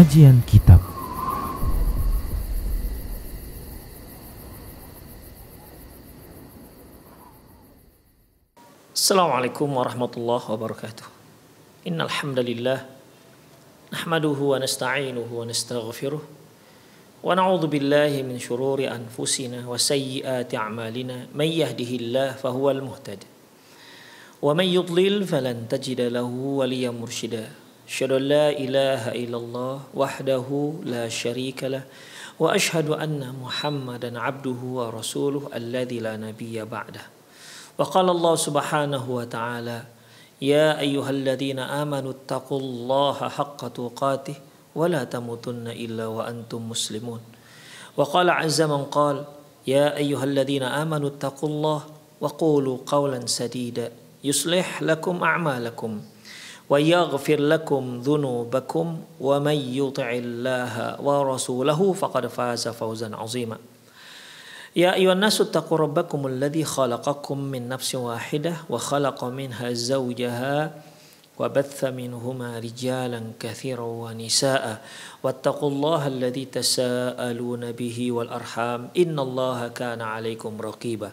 Kajian Kitab. Assalamualaikum warahmatullahi wabarakatuh. Innal hamdalillah nahmaduhu wa nasta'inuhu wa nastaghfiruh wa na'udzu billahi min shururi anfusina wa sayyiati a'malina may yahdihillahu fahuwal muhtadi wa may yudlil falan tajida lahu waliyyan mursyida. Asyhadu an la ilaha illallah wahdahu la syarika lah wa asyhadu anna Muhammadan abduhu wa rasuluhu alladzi la nabiyya ba'dah. Wa qala Allah subhanahu wa ta'ala ya ayyuhalladzina amanu taqullaha haqqa tuqatih wa la tamutunna illa wa antum muslimun. Wa qala azza man qala ya ayyuhalladzina amanu taqullaha wa qulu qawlan sadida yuslih lakum a'malakum wa yaghfir lakum dhunubakum wa may yuti'illaha wa rasulahu faqad faza fawzan 'azima. Ya ayyuhan nasu taqu rabbakum alladzi khalaqakum min nafsin wahidah wa khalaqa minha zawjaha wa batha minhuma rijalan katsiran wa nisaa'a wattaqullaha alladzi tasaaluna bihi wal arham innallaha kana 'alaikum raqiba.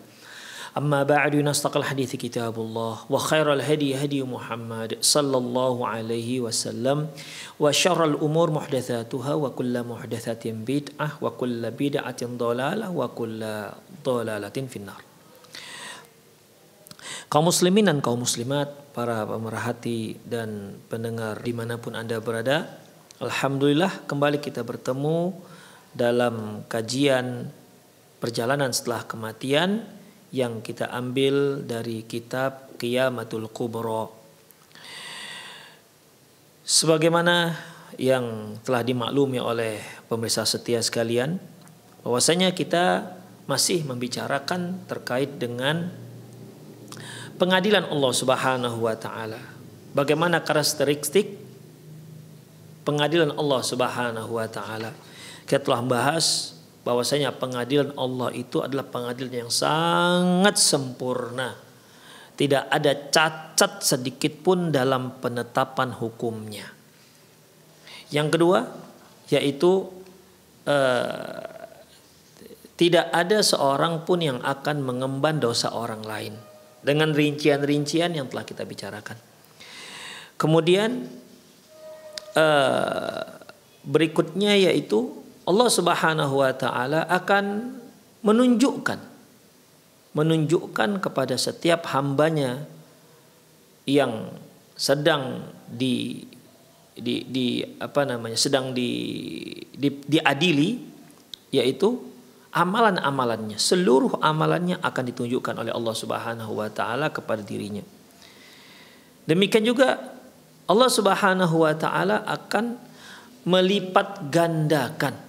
Amma ba'du, nastaqal hadithi kitabullah wa khairal hadi hadi Muhammad sallallahu alaihi wasallam wa syarrul umur muhdatsatuha wa kullu muhdatsatin bid'ah wa kullu bid'atin dhalalah wa kullu dhalalatin finnar. Kaum muslimin dan kaum muslimat, para pemerhati dan pendengar dimanapun Anda berada, alhamdulillah kembali kita bertemu dalam kajian perjalanan setelah kematian yang kita ambil dari kitab Qiyamatul Kubra. Sebagaimana yang telah dimaklumi oleh pemirsa setia sekalian, bahwasanya kita masih membicarakan terkait dengan pengadilan Allah Subhanahu wa taala. Bagaimana karakteristik pengadilan Allah Subhanahu wa taala. Kita telah membahas bahwasanya pengadilan Allah itu adalah pengadilan yang sangat sempurna. Tidak ada cacat sedikit pun dalam penetapan hukumnya. Yang kedua, yaitu tidak ada seorang pun yang akan mengemban dosa orang lain. Dengan rincian-rincian yang telah kita bicarakan. Kemudian berikutnya yaitu Allah Subhanahu wa taala akan menunjukkan kepada setiap hambanya yang sedang diadili, yaitu amalan-amalannya, seluruh amalannya akan ditunjukkan oleh Allah Subhanahu wa taala kepada dirinya. Demikian juga Allah Subhanahu wa taala akan melipat gandakan.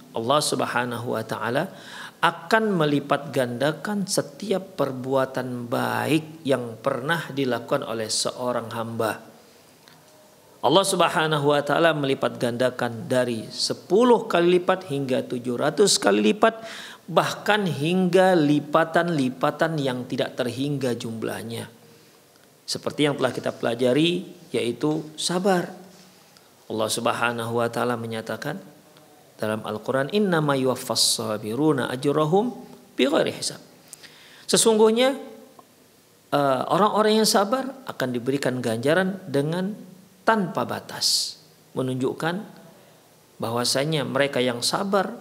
Allah Subhanahu wa taala akan melipat gandakan setiap perbuatan baik yang pernah dilakukan oleh seorang hamba. Allah Subhanahu wa taala melipat gandakan dari 10 kali lipat hingga 700 kali lipat, bahkan hingga lipatan-lipatan yang tidak terhingga jumlahnya. Seperti yang telah kita pelajari, yaitu sabar. Allah Subhanahu wa taala menyatakan dalam Al-Quran, innama yuwaffas sabiruna ajrahum bighairi hisab. Sesungguhnya orang-orang yang sabar akan diberikan ganjaran dengan tanpa batas. Menunjukkan bahwasanya mereka yang sabar,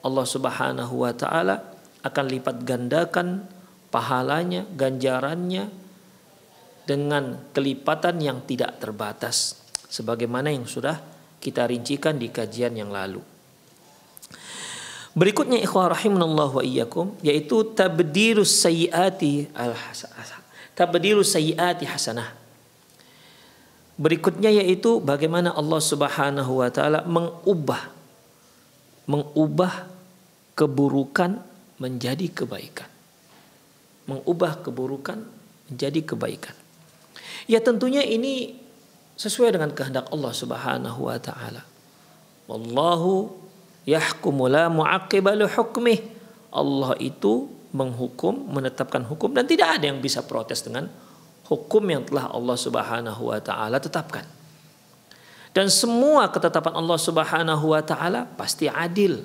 Allah Subhanahu wa taala akan lipat gandakan pahalanya, ganjarannya dengan kelipatan yang tidak terbatas. Sebagaimana yang sudah kita rincikan di kajian yang lalu. Berikutnya ikhwah rahimanallahu wa iyyakum, yaitu tabdilus sayyiati hasanah. Berikutnya yaitu bagaimana Allah Subhanahu wa taala mengubah keburukan menjadi kebaikan. Mengubah keburukan menjadi kebaikan. Ya tentunya ini sesuai dengan kehendak Allah Subhanahu wa taala. Wallahu yahkumu la mu'aqqiba li hukmih. Allah itu menghukum, menetapkan hukum, dan tidak ada yang bisa protes dengan hukum yang telah Allah Subhanahu wa taala tetapkan. Dan semua ketetapan Allah Subhanahu wa taala pasti adil.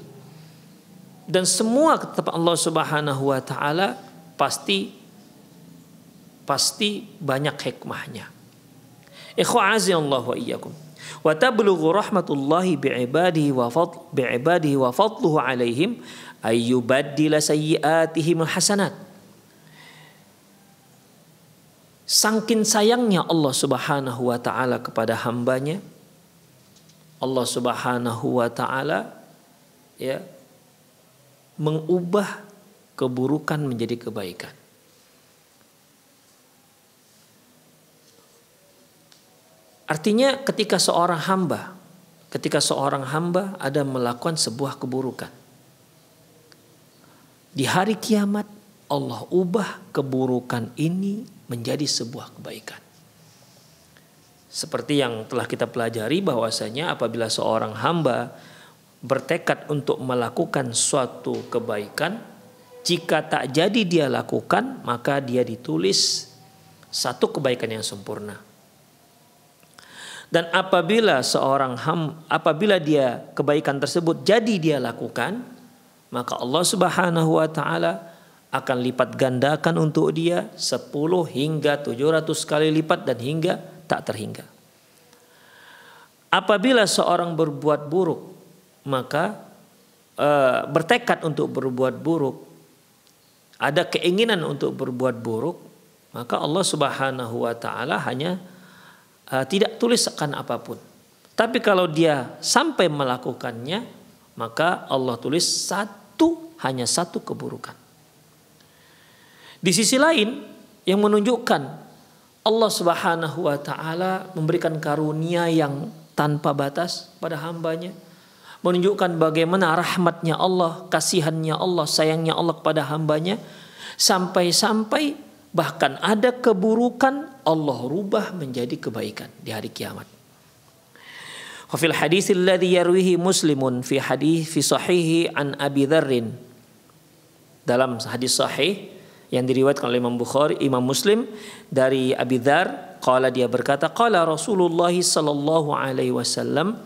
Dan semua ketetapan Allah Subhanahu wa taala pasti banyak hikmahnya. Ikhwa'azinallahu wa iyyakum. Wa tablughu rahmatullahi bi'ibadihi wa fadluhu alaihim ayyubaddila sayyi'atihim hasanat. Sangkin sayangnya Allah Subhanahu wa taala kepada hambanya, Allah Subhanahu wa taala ya mengubah keburukan menjadi kebaikan. Artinya ketika seorang hamba ada melakukan sebuah keburukan, di hari kiamat Allah ubah keburukan ini menjadi sebuah kebaikan. Seperti yang telah kita pelajari bahwasanya apabila seorang hamba bertekad untuk melakukan suatu kebaikan, jika tak jadi dia lakukan, maka dia ditulis satu kebaikan yang sempurna. Dan apabila dia kebaikan tersebut jadi dia lakukan, maka Allah Subhanahu wa taala akan lipat gandakan untuk dia 10 hingga 700 kali lipat dan hingga tak terhingga. Apabila seorang berbuat buruk, maka bertekad untuk berbuat buruk, ada keinginan untuk berbuat buruk, maka Allah Subhanahu wa taala hanya tidak tuliskan apapun. Tapi kalau dia sampai melakukannya, maka Allah tulis hanya satu keburukan. Di sisi lain yang menunjukkan Allah Subhanahu wa taala memberikan karunia yang tanpa batas pada hambanya, menunjukkan bagaimana rahmatnya Allah, kasihannya Allah, sayangnya Allah kepada hambanya, sampai-sampai bahkan ada keburukan Allah rubah menjadi kebaikan di hari kiamat. Wa fil hadits alladhi yarwihi Muslimun fi sahihi an Abi Dzarr, dalam hadis sahih yang diriwayatkan oleh Imam Bukhari, Imam Muslim dari Abi Dzarr, qala dia berkata, qala Rasulullah sallallahu alaihi wasallam,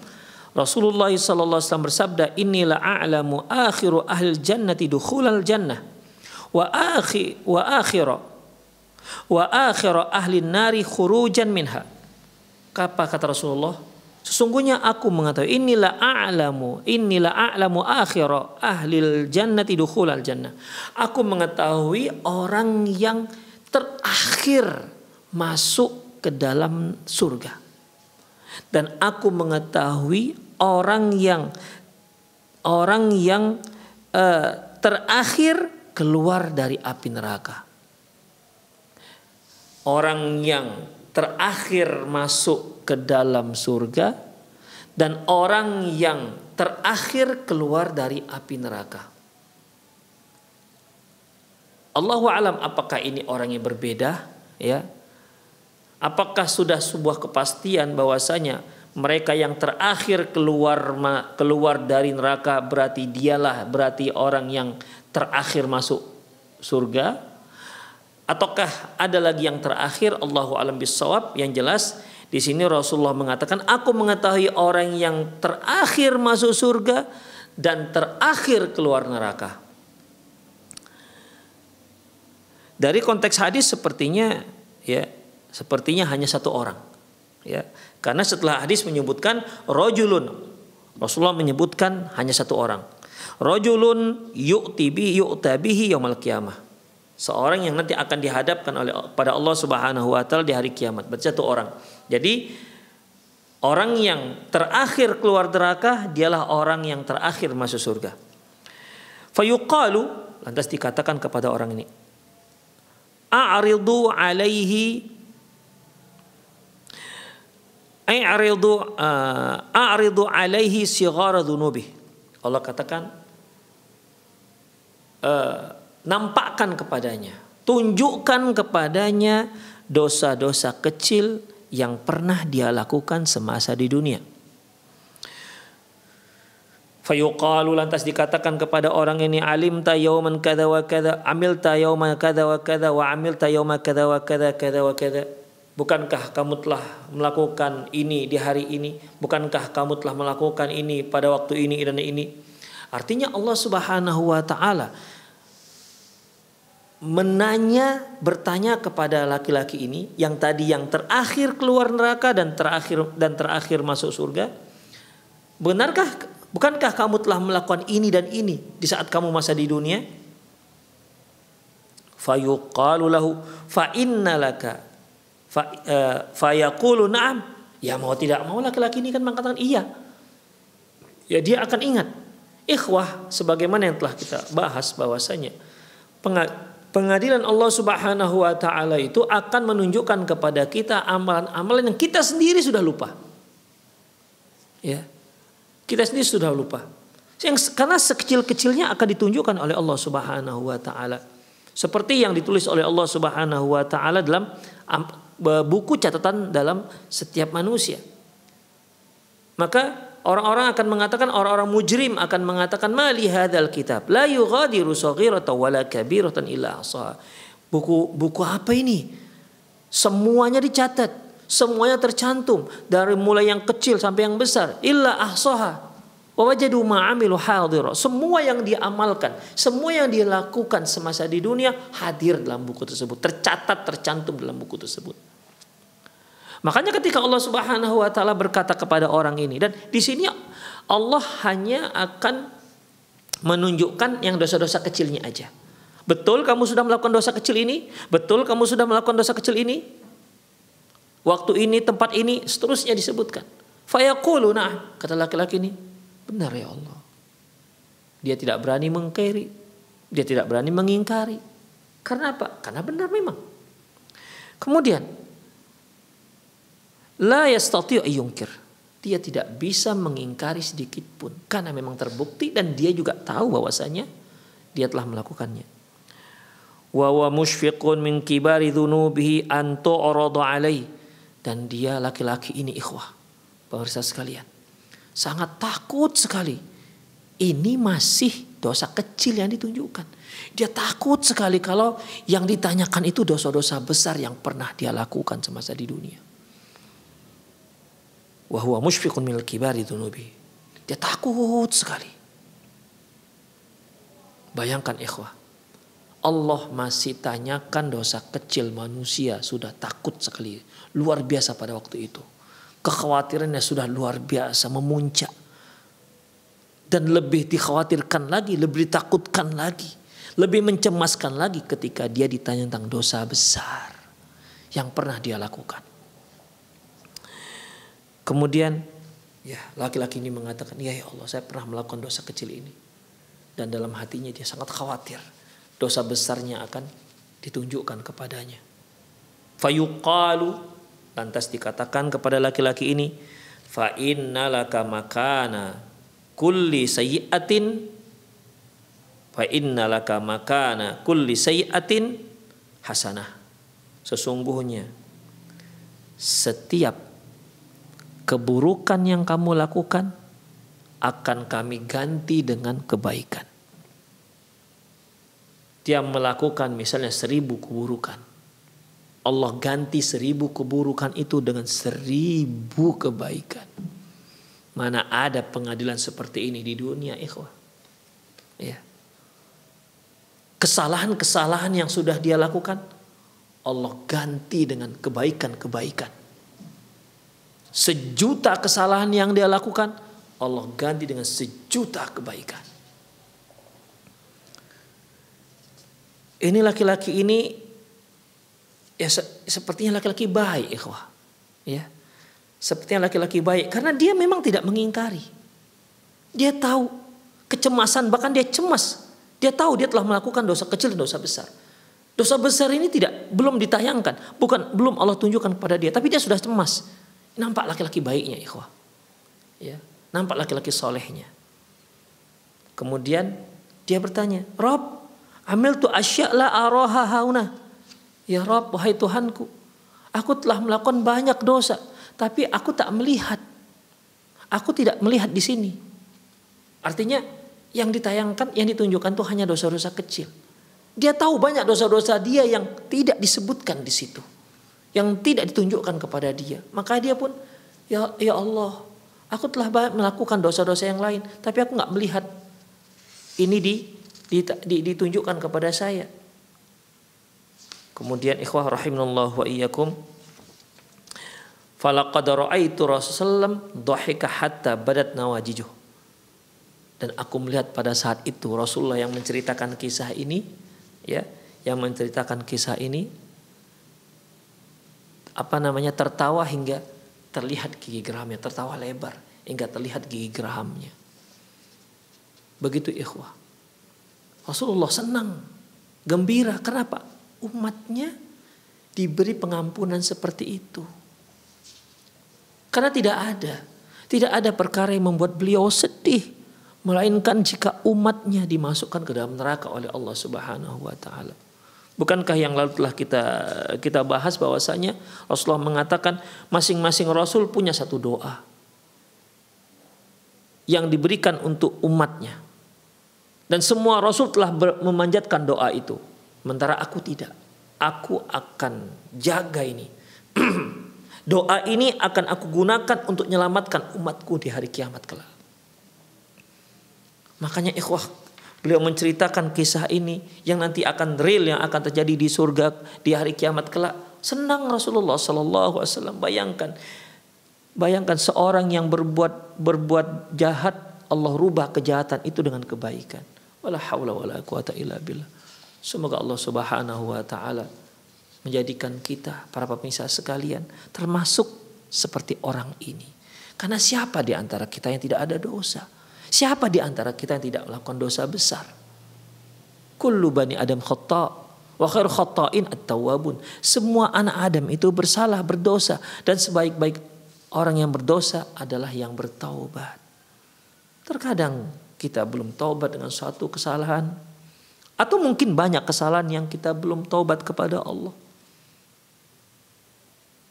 Rasulullah sallallahu alaihi wasallam bersabda, inni la a'lamu akhiru ahli jannati dukhulal jannah wa akhiru ahli nari khurujan minha. Apa kata Rasulullah? Sesungguhnya aku mengetahui, inilah a'lamu akhiru ahli jannati dukhulal jannah. Aku mengetahui orang yang terakhir masuk ke dalam surga. Dan aku mengetahui orang yang terakhir keluar dari api neraka. Orang yang terakhir masuk ke dalam surga dan orang yang terakhir keluar dari api neraka. Allahu a'lam apakah ini orang yang berbeda, ya? Apakah sudah sebuah kepastian bahwasanya mereka yang terakhir keluar dari neraka berarti orang yang terakhir masuk surga? Ataukah ada lagi yang terakhir? Allahu a'lam bissawab. Yang jelas di sini Rasulullah mengatakan, aku mengetahui orang yang terakhir masuk surga dan terakhir keluar neraka. Dari konteks hadis sepertinya hanya satu orang, ya. Karena setelah hadis menyebutkan rajulun, Rasulullah menyebutkan hanya satu orang. Rajulun yu'ta bihi yaumal qiyamah. Seorang yang nanti akan dihadapkan pada Allah Subhanahu wa taala di hari kiamat. Berarti satu orang. Jadi orang yang terakhir keluar neraka dialah orang yang terakhir masuk surga. Fayuqalu, lantas dikatakan kepada orang ini, a'ridu alaihi sighara dhunubi. Allah katakan, nampakkan kepadanya, tunjukkan kepadanya dosa-dosa kecil yang pernah dia lakukan semasa di dunia. Fayuqalu, lantas dikatakan kepada orang ini, alimta yauman kadza wa kadza, amilta yauma kadza wa kadza, wa amilta yauma kadza wa kadza kadza wa kadza. Bukankah kamu telah melakukan ini di hari ini? Bukankah kamu telah melakukan ini pada waktu ini dan ini? Artinya Allah Subhanahu wa taala bertanya kepada laki-laki ini yang tadi yang terakhir keluar neraka dan terakhir masuk surga. Bukankah kamu telah melakukan ini dan ini di saat kamu masa di dunia? Fayuqalu lahu fa innalaka fayaqulu na'am. Ya mau tidak mau laki-laki ini kan mengatakan iya. Ya dia akan ingat. Ikhwah, sebagaimana yang telah kita bahas bahwasanya pengadilan Allah Subhanahu wa taala itu akan menunjukkan kepada kita amalan-amalan yang kita sendiri sudah lupa. Ya. Kita sendiri sudah lupa. Karena sekecil-kecilnya akan ditunjukkan oleh Allah Subhanahu wa taala. Seperti yang ditulis oleh Allah Subhanahu wa taala dalam buku catatan dalam setiap manusia. Maka orang-orang akan mengatakan, orang-orang mujrim akan mengatakan, mali hadzal kitab la yughadiru saghiratan wala kabiratan illa ahsaha. Buku apa ini? Semuanya dicatat, semuanya tercantum dari mulai yang kecil sampai yang besar. Illa ahsaha wa wajadu ma amilu hadira. Semua yang dia amalkan, semua yang dia lakukan semasa di dunia hadir dalam buku tersebut, tercatat, tercantum dalam buku tersebut. Makanya ketika Allah Subhanahu wa taala berkata kepada orang ini, dan di sini Allah hanya akan menunjukkan yang dosa-dosa kecilnya aja. Betul kamu sudah melakukan dosa kecil ini? Betul kamu sudah melakukan dosa kecil ini? Waktu ini, tempat ini, seterusnya disebutkan. Fayaqulu na'am, kata laki-laki ini, benar ya Allah. Dia tidak berani mengkiri, dia tidak berani mengingkari. Karena apa? Karena benar memang. Kemudian la yastati'u yunkir. Dia tidak bisa mengingkari sedikit pun karena memang terbukti dan dia juga tahu bahwasanya dia telah melakukannya. Wa huwa mushfiqun min kibari dzunubihi an tu'rada alaihi. Dan dia laki-laki ini ikhwah, pemirsa sekalian, sangat takut sekali. Ini masih dosa kecil yang ditunjukkan. Dia takut sekali kalau yang ditanyakan itu dosa-dosa besar yang pernah dia lakukan semasa di dunia. Wa huwa mushfiqun minal kibari dzunubi. Dia takut sekali. Bayangkan ikhwah, Allah masih tanyakan dosa kecil manusia sudah takut sekali, luar biasa pada waktu itu. Kekhawatirannya sudah luar biasa memuncak. Dan lebih dikhawatirkan lagi, lebih ditakutkan lagi, lebih mencemaskan lagi ketika dia ditanya tentang dosa besar yang pernah dia lakukan. Kemudian ya laki-laki ini mengatakan, ya Allah, saya pernah melakukan dosa kecil ini. Dan dalam hatinya dia sangat khawatir dosa besarnya akan ditunjukkan kepadanya. Fayuqalu, lantas dikatakan kepada laki-laki ini, fa innalaka makana kulli sayyi'atin, fa innalaka makana kulli sayyi'atin hasanah. Sesungguhnya setiap keburukan yang kamu lakukan akan kami ganti dengan kebaikan. Dia melakukan misalnya 1000 keburukan, Allah ganti 1000 keburukan itu dengan 1000 kebaikan. Mana ada pengadilan seperti ini di dunia, ikhwah. Ya. Kesalahan-kesalahan yang sudah dia lakukan, Allah ganti dengan kebaikan-kebaikan. 1.000.000 kesalahan yang dia lakukan, Allah ganti dengan 1.000.000 kebaikan. Ini laki-laki ini ya sepertinya laki-laki baik, ikhwah. Ya. Sepertinya laki-laki baik karena dia memang tidak mengingkari. Dia tahu kecemasan, bahkan dia cemas. Dia tahu dia telah melakukan dosa kecil dan dosa besar. Dosa besar ini belum ditayangkan, belum Allah tunjukkan kepada dia, tapi dia sudah cemas. Nampak laki-laki baiknya, ikhwah. Ya, nampak laki-laki solehnya. Kemudian dia bertanya, Rob, amiltu asya' la araha hauna. Ya Rob, wahai Tuhanku, aku telah melakukan banyak dosa, tapi aku tak melihat. Aku tidak melihat di sini. Artinya yang ditayangkan, yang ditunjukkan itu hanya dosa-dosa kecil. Dia tahu banyak dosa-dosa dia yang tidak disebutkan di situ. yang tidak ditunjukkan kepada dia. Maka dia pun, ya Allah, aku telah melakukan dosa-dosa yang lain, tapi aku nggak melihat ini ditunjukkan kepada saya. Kemudian ikhwah rahimanallah wa iyyakum, falaqad ra'aitu Rasulullah dhahika hatta badat nawajijuh. Dan aku melihat pada saat itu Rasulullah yang menceritakan kisah ini, ya, yang menceritakan kisah ini, tertawa hingga terlihat gigi geramnya, tertawa lebar hingga terlihat gigi geramnya. Begitu ikhwah. Rasulullah senang, gembira. Kenapa? Umatnya diberi pengampunan seperti itu. Karena tidak ada perkara yang membuat beliau sedih, melainkan jika umatnya dimasukkan ke dalam neraka oleh Allah Subhanahu wa taala. Bukankah yang lalu telah kita bahas bahwasanya Rasulullah mengatakan masing-masing rasul punya satu doa yang diberikan untuk umatnya. Dan semua rasul telah memanjatkan doa itu. Sementara aku tidak. Aku akan jaga ini. Doa ini akan aku gunakan untuk menyelamatkan umatku di hari kiamat kelak. Makanya ikhwah, beliau menceritakan kisah ini yang nanti akan real, yang akan terjadi di surga di hari kiamat kelak. Senang Rasulullah Sallallahu Alaihi Wasallam. Bayangkan seorang yang berbuat jahat, Allah rubah kejahatan itu dengan kebaikan. Wala haula wala quwata illa billah. Semoga Allah Subhanahu wa taala menjadikan kita para pemirsa sekalian termasuk seperti orang ini. Karena siapa di antara kita yang tidak ada dosa? Siapa di antara kita yang tidak melakukan dosa besar? Kullu bani Adam khata' wa khairu khata'in at-tawwabun. Semua anak Adam itu bersalah, berdosa, dan sebaik-baik orang yang berdosa adalah yang bertaubat. Terkadang kita belum taubat dengan suatu kesalahan, atau mungkin banyak kesalahan yang kita belum taubat kepada Allah.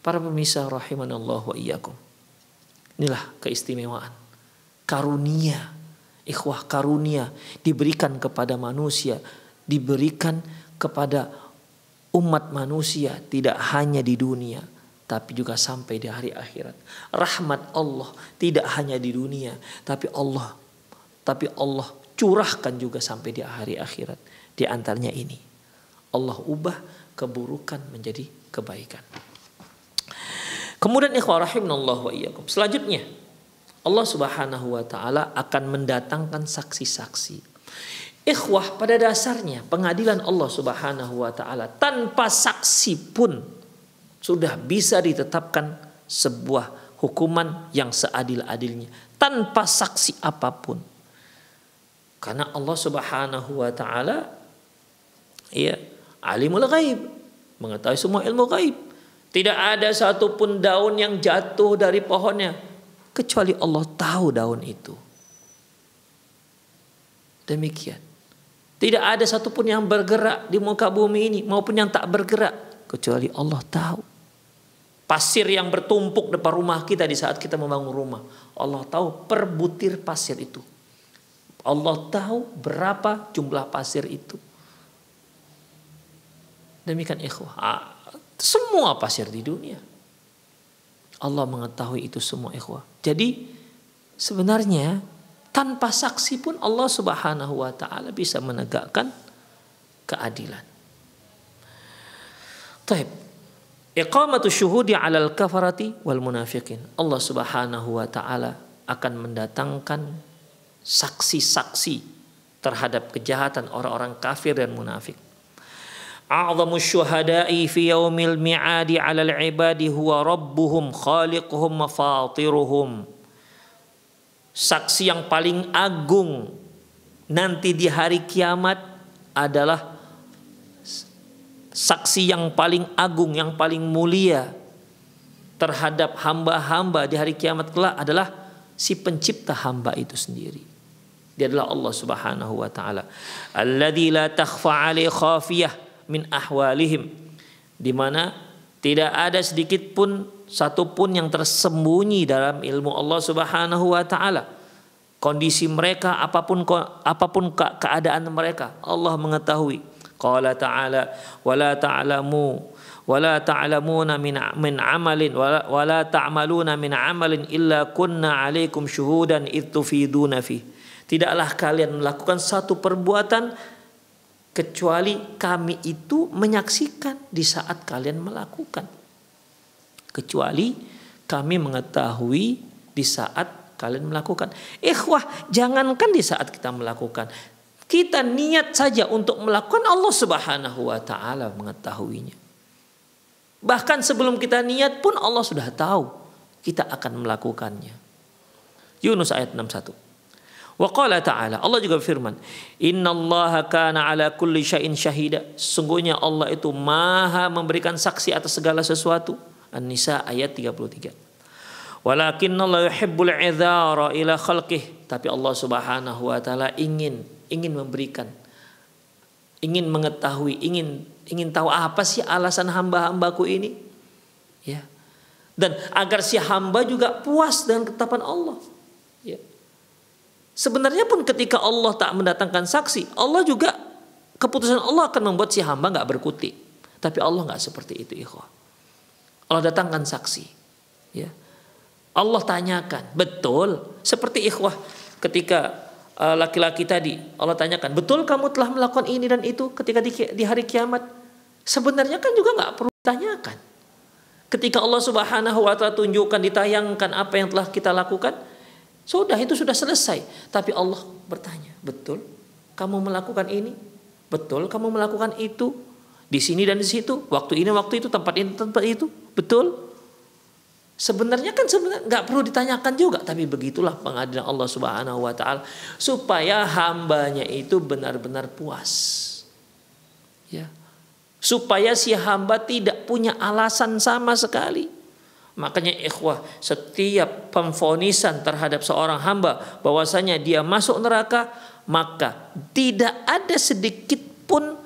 Para pemirsa rahimanallah wa iyyakum. Inilah keistimewaan. Karunia, ikhwah, karunia diberikan kepada manusia, diberikan kepada umat manusia, tidak hanya di dunia, tapi juga sampai di hari akhirat. Rahmat Allah tidak hanya di dunia, tapi Allah curahkan juga sampai di hari akhirat. Di antaranya ini, Allah ubah keburukan menjadi kebaikan. Kemudian ikhwah rahimanallah wa iyyakum, selanjutnya Allah Subhanahu wa taala akan mendatangkan saksi-saksi. Ikhwah, pada dasarnya pengadilan Allah Subhanahu wa taala tanpa saksi pun sudah bisa ditetapkan sebuah hukuman yang seadil-adilnya tanpa saksi apapun. Karena Allah Subhanahu wa taala alimul ghaib, mengetahui semua ilmu ghaib. Tidak ada satupun daun yang jatuh dari pohonnya kecuali Allah tahu daun itu. Demikian. Tidak ada satupun yang bergerak di muka bumi ini maupun yang tak bergerak kecuali Allah tahu. Pasir yang bertumpuk depan rumah kita di saat kita membangun rumah, Allah tahu per butir pasir itu. Allah tahu berapa jumlah pasir itu. Demikian ikhwah. Semua pasir di dunia Allah mengetahui itu semua ikhwah. Jadi sebenarnya tanpa saksi pun Allah Subhanahu wa taala bisa menegakkan keadilan. Taib. Iqamatu syuhudi 'alal kafarati wal munafiqin. Allah Subhanahu wa taala akan mendatangkan saksi-saksi terhadap kejahatan orang-orang kafir dan munafik. A'zamu syuhada'i fi yaumil mi'adi 'alal 'ibadi huwa rabbuhum khaliquhum mafatiruhum. Saksi yang paling agung nanti di hari kiamat adalah saksi yang paling agung, yang paling mulia terhadap hamba-hamba di hari kiamat kelak adalah si pencipta hamba itu sendiri. Dia adalah Allah Subhanahu wa taala. Alladzi la takhfa 'alaihi khafiyah min ahwalihim, di mana tidak ada sedikit pun satupun yang tersembunyi dalam ilmu Allah Subhanahu wa taala. Kondisi mereka apapun keadaan mereka, Allah mengetahui. Qala ta'ala wala ta'lamuna min amalin wala ta'maluna min amalin illa kunna 'alaikum syuhudan id tufiduna fi. Tidaklah kalian melakukan satu perbuatan kecuali kami itu menyaksikan di saat kalian melakukan. Kecuali kami mengetahui di saat kalian melakukan. Ikhwah, jangankan di saat kita melakukan, kita niat saja untuk melakukan, Allah Subhanahu wa taala mengetahuinya. Bahkan sebelum kita niat pun Allah sudah tahu kita akan melakukannya. Yunus ayat 61. Wa qala ta'ala, Allah juga berfirman, innallaha kana ala kulli syai'in syahida. Sesungguhnya Allah itu maha memberikan saksi atas segala sesuatu. An-Nisa ayat 33. Walakinnallaha yuhibbul 'idzara ila khalqih. Tapi Allah Subhanahu wa taala ingin memberikan, ingin mengetahui, ingin tahu apa sih alasan hamba-hambaku ini, ya. Dan agar si hamba juga puas dengan ketetapan Allah, ya. Sebenarnya pun ketika Allah tak mendatangkan saksi, Allah juga, keputusan Allah akan membuat si hamba nggak berkutik. Tapi Allah nggak seperti itu, ikhwah. Allah datangkan saksi, ya. Allah tanyakan, betul seperti ikhwah ketika laki-laki tadi, Allah tanyakan, betul kamu telah melakukan ini dan itu ketika di hari kiamat? Sebenarnya kan juga nggak perlu ditanyakan. Ketika Allah Subhanahu wa taala tunjukkan, ditayangkan apa yang telah kita lakukan, sudah, itu sudah selesai. Tapi Allah bertanya, betul kamu melakukan ini? Betul kamu melakukan itu? Di sini dan di situ, waktu ini, waktu itu, tempat ini, tempat itu, betul? Sebenarnya nggak perlu ditanyakan juga, tapi begitulah pengadilan Allah Subhanahu wa taala supaya hambanya itu benar-benar puas. Ya. Supaya si hamba tidak punya alasan sama sekali. Makanya ikhwah, setiap pemvonisan terhadap seorang hamba bahwasanya dia masuk neraka, maka tidak ada sedikit pun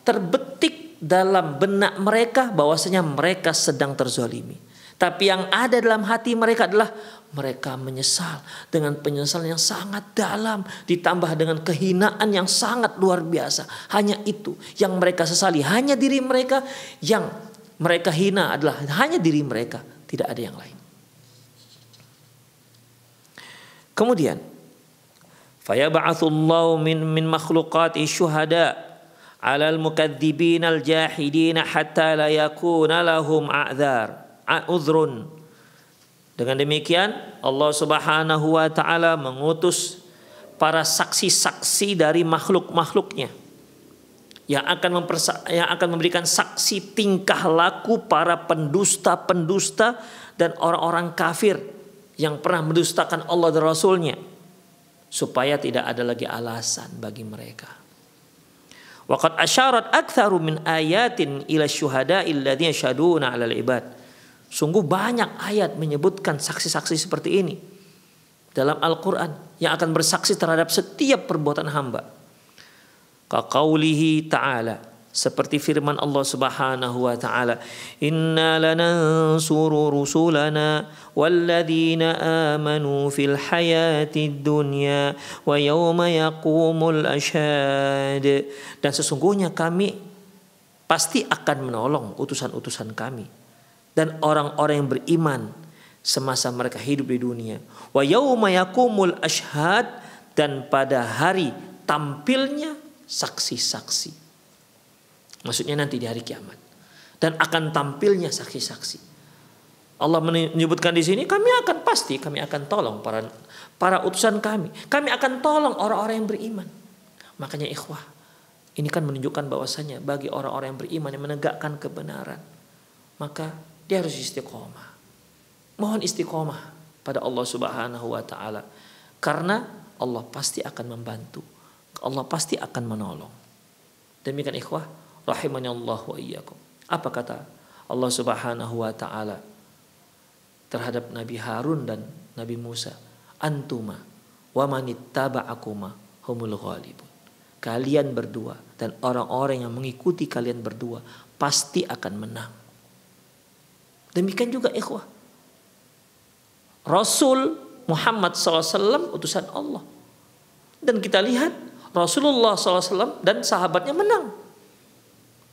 terbetik dalam benak mereka bahwasanya mereka sedang terzalimi. Tapi yang ada dalam hati mereka adalah mereka menyesal dengan penyesalan yang sangat dalam, ditambah dengan kehinaan yang sangat luar biasa. Hanya itu yang mereka sesali, hanya diri mereka yang mereka hina adalah hanya diri mereka, tidak ada yang lain. Kemudian, fayab'atsullahu min makhluqati syuhada 'alal mukadzibin al-jahidin hatta la yakuna lahum uzrun. Dengan demikian Allah Subhanahu wa taala mengutus para saksi-saksi dari makhluk-makhluknya yang akan memberikan saksi tingkah laku para pendusta-pendusta dan orang-orang kafir yang pernah mendustakan Allah dan Rasulnya, supaya tidak ada lagi alasan bagi mereka. Waqad asyarat aktsaru min ayatin ila syuhada'i alladziina yashhaduna 'alal ibad. Sungguh banyak ayat menyebutkan saksi-saksi seperti ini dalam Al-Quran yang akan bersaksi terhadap setiap perbuatan hamba. Kaqaulihi ta'ala, seperti firman Allah Subhanahu wa ta'ala, inna lanansuru rusulana walladzina amanu fil hayatid dunya wa yawma yaqumul ashhad. Dan sesungguhnya kami pasti akan menolong utusan-utusan kami dan orang-orang yang beriman semasa mereka hidup di dunia. Wa yauma yaqumul ashhad, dan pada hari tampilnya saksi-saksi. Maksudnya nanti di hari kiamat. Dan akan tampilnya saksi-saksi. Allah menyebutkan di sini, kami akan tolong para utusan kami. Kami akan tolong orang-orang yang beriman. Makanya ikhwah, ini kan menunjukkan bahwasanya bagi orang-orang yang beriman yang menegakkan kebenaran, maka dia harus istiqomah. Mohon istiqomah pada Allah Subhanahu wa taala, karena Allah pasti akan membantu. Allah pasti akan menolong. Demikian ikhwah, rahimani Allah wa iyyakum. Apa kata Allah Subhanahu wa taala terhadap Nabi Harun dan Nabi Musa? Antuma wa manittaba'akuma humul ghalibun. Kalian berdua dan orang-orang yang mengikuti kalian berdua pasti akan menang. Demikian juga ikhwah, Rasul Muhammad SAW utusan Allah. Dan kita lihat Rasulullah SAW dan sahabatnya menang.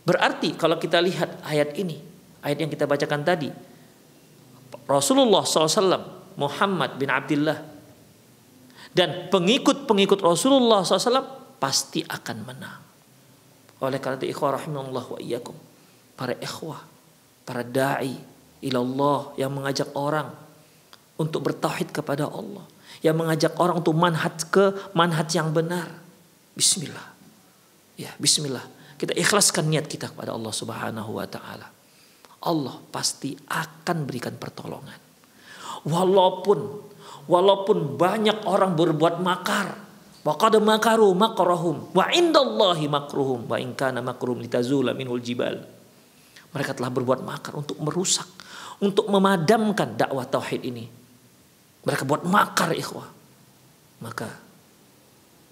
Berarti kalau kita lihat ayat ini, ayat yang kita bacakan tadi, Rasulullah SAW, Muhammad bin Abdullah, dan pengikut-pengikut Rasulullah SAW pasti akan menang. Oleh karena itu, ikhwah rahimahullah wa iyyakum, para ikhwah, para da'i ilallah yang mengajak orang untuk bertauhid kepada Allah, yang mengajak orang untuk manhaj yang benar. Bismillah. Ya, bismillah. Kita ikhlaskan niat kita kepada Allah Subhanahu wa taala. Allah pasti akan berikan pertolongan. Walaupun banyak orang berbuat makar. Wa qad makaru makrahum wa indallahi makruhum wa in kana makruhum litazula minhul jibal. Mereka telah berbuat makar untuk merusak, untuk memadamkan dakwah tauhid ini. Mereka buat makar, ikhwah. Maka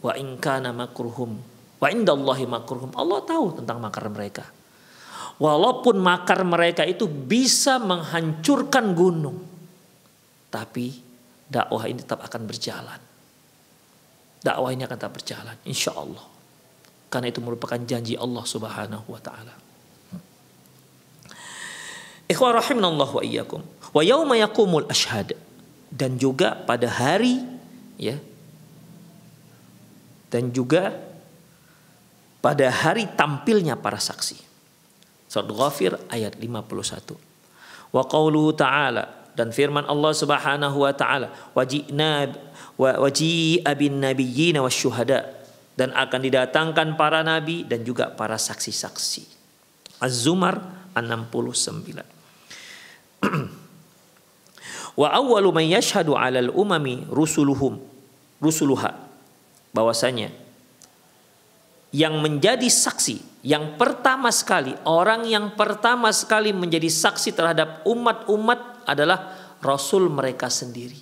wa in kana makruhum wa indallahi makruhum. Allah tahu tentang makar mereka. Walaupun makar mereka itu bisa menghancurkan gunung, tapi dakwah ini tetap akan berjalan. Dakwah ini akan tetap berjalan, insya Allah. Karena itu merupakan janji Allah Subhanahu wa taala. Ikhwah rahimanallah wa iyyakum. Wa yauma yaqumul ashhad, dan juga pada hari, ya, dan juga pada hari tampilnya para saksi. Surat Ghafir ayat 51. Wa qauluhu ta'ala, dan firman Allah Subhanahu wa taala, waji'a bin nabiyyin wasyuhada, dan akan didatangkan para nabi dan juga para saksi-saksi. Az-Zumar 69. Wa awwalu man yashhadu 'alal umami rusuluha, bahwasanya yang menjadi saksi, yang pertama sekali, orang yang pertama sekali menjadi saksi terhadap umat-umat adalah Rasul mereka sendiri.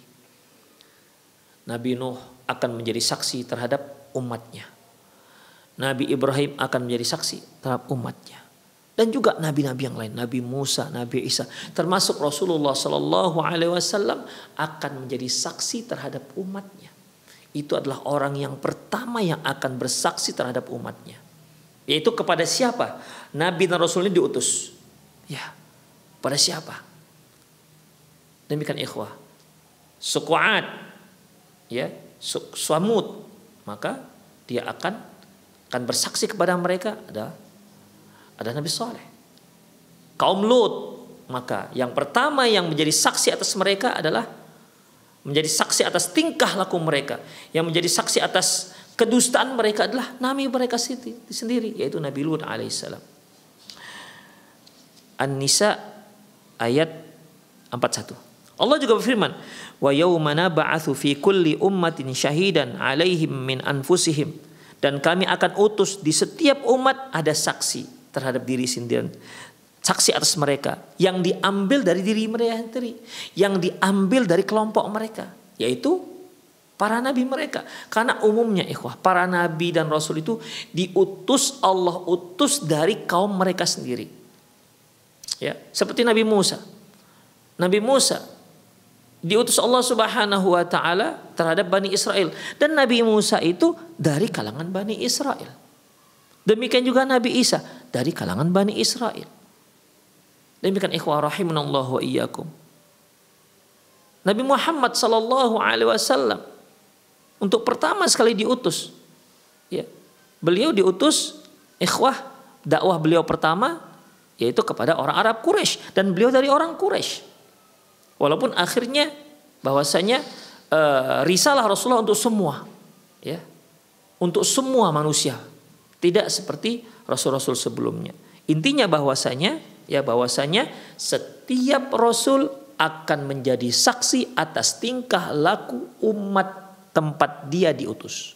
Nabi Nuh akan menjadi saksi terhadap umatnya. Nabi Ibrahim akan menjadi saksi terhadap umatnya. Dan juga nabi-nabi yang lain, Nabi Musa, Nabi Isa, termasuk Rasulullah SAW akan menjadi saksi terhadap umatnya. Itu adalah orang yang pertama yang akan bersaksi terhadap umatnya. Yaitu kepada siapa? Nabi dan Rasul ini diutus. Ya, pada siapa? Demikian ikhwah. Suku Ad, ya, Samud, maka dia akan bersaksi kepada mereka ada Nabi Saleh. Kaum Lut, maka yang pertama yang menjadi saksi atas mereka adalah menjadi saksi atas tingkah laku mereka, yang menjadi saksi atas kedustaan mereka adalah nabi mereka sendiri, yaitu Nabi Lut alaihissalam. An-Nisa ayat 41. Allah juga berfirman, wa yauma nab'atsu fi kulli ummatin syahidan 'alaihim min anfusihim, dan kami akan utus di setiap umat ada saksi terhadap diri sendiri, saksi atas mereka yang diambil dari diri mereka sendiri, yang diambil dari kelompok mereka, yaitu para nabi mereka. Karena umumnya ikhwah, para nabi dan rasul itu diutus, Allah utus dari kaum mereka sendiri. Ya, seperti Nabi Musa. Nabi Musa diutus Allah Subhanahu wa taala terhadap Bani Israel, dan Nabi Musa itu dari kalangan Bani Israel. Demikian juga Nabi Isa dari kalangan Bani Israel. Demikian ikhwah rahimanallah wa iyyakum. Nabi Muhammad sallallahu alaihi wasallam untuk pertama sekali diutus, ya, beliau diutus ikhwah, dakwah beliau pertama yaitu kepada orang Arab Quraisy, dan beliau dari orang Quraisy. Walaupun akhirnya bahwasanya risalah Rasulullah untuk semua, ya, untuk semua manusia, tidak seperti rasul-rasul sebelumnya. Intinya bahwasanya setiap rasul akan menjadi saksi atas tingkah laku umat tempat dia diutus.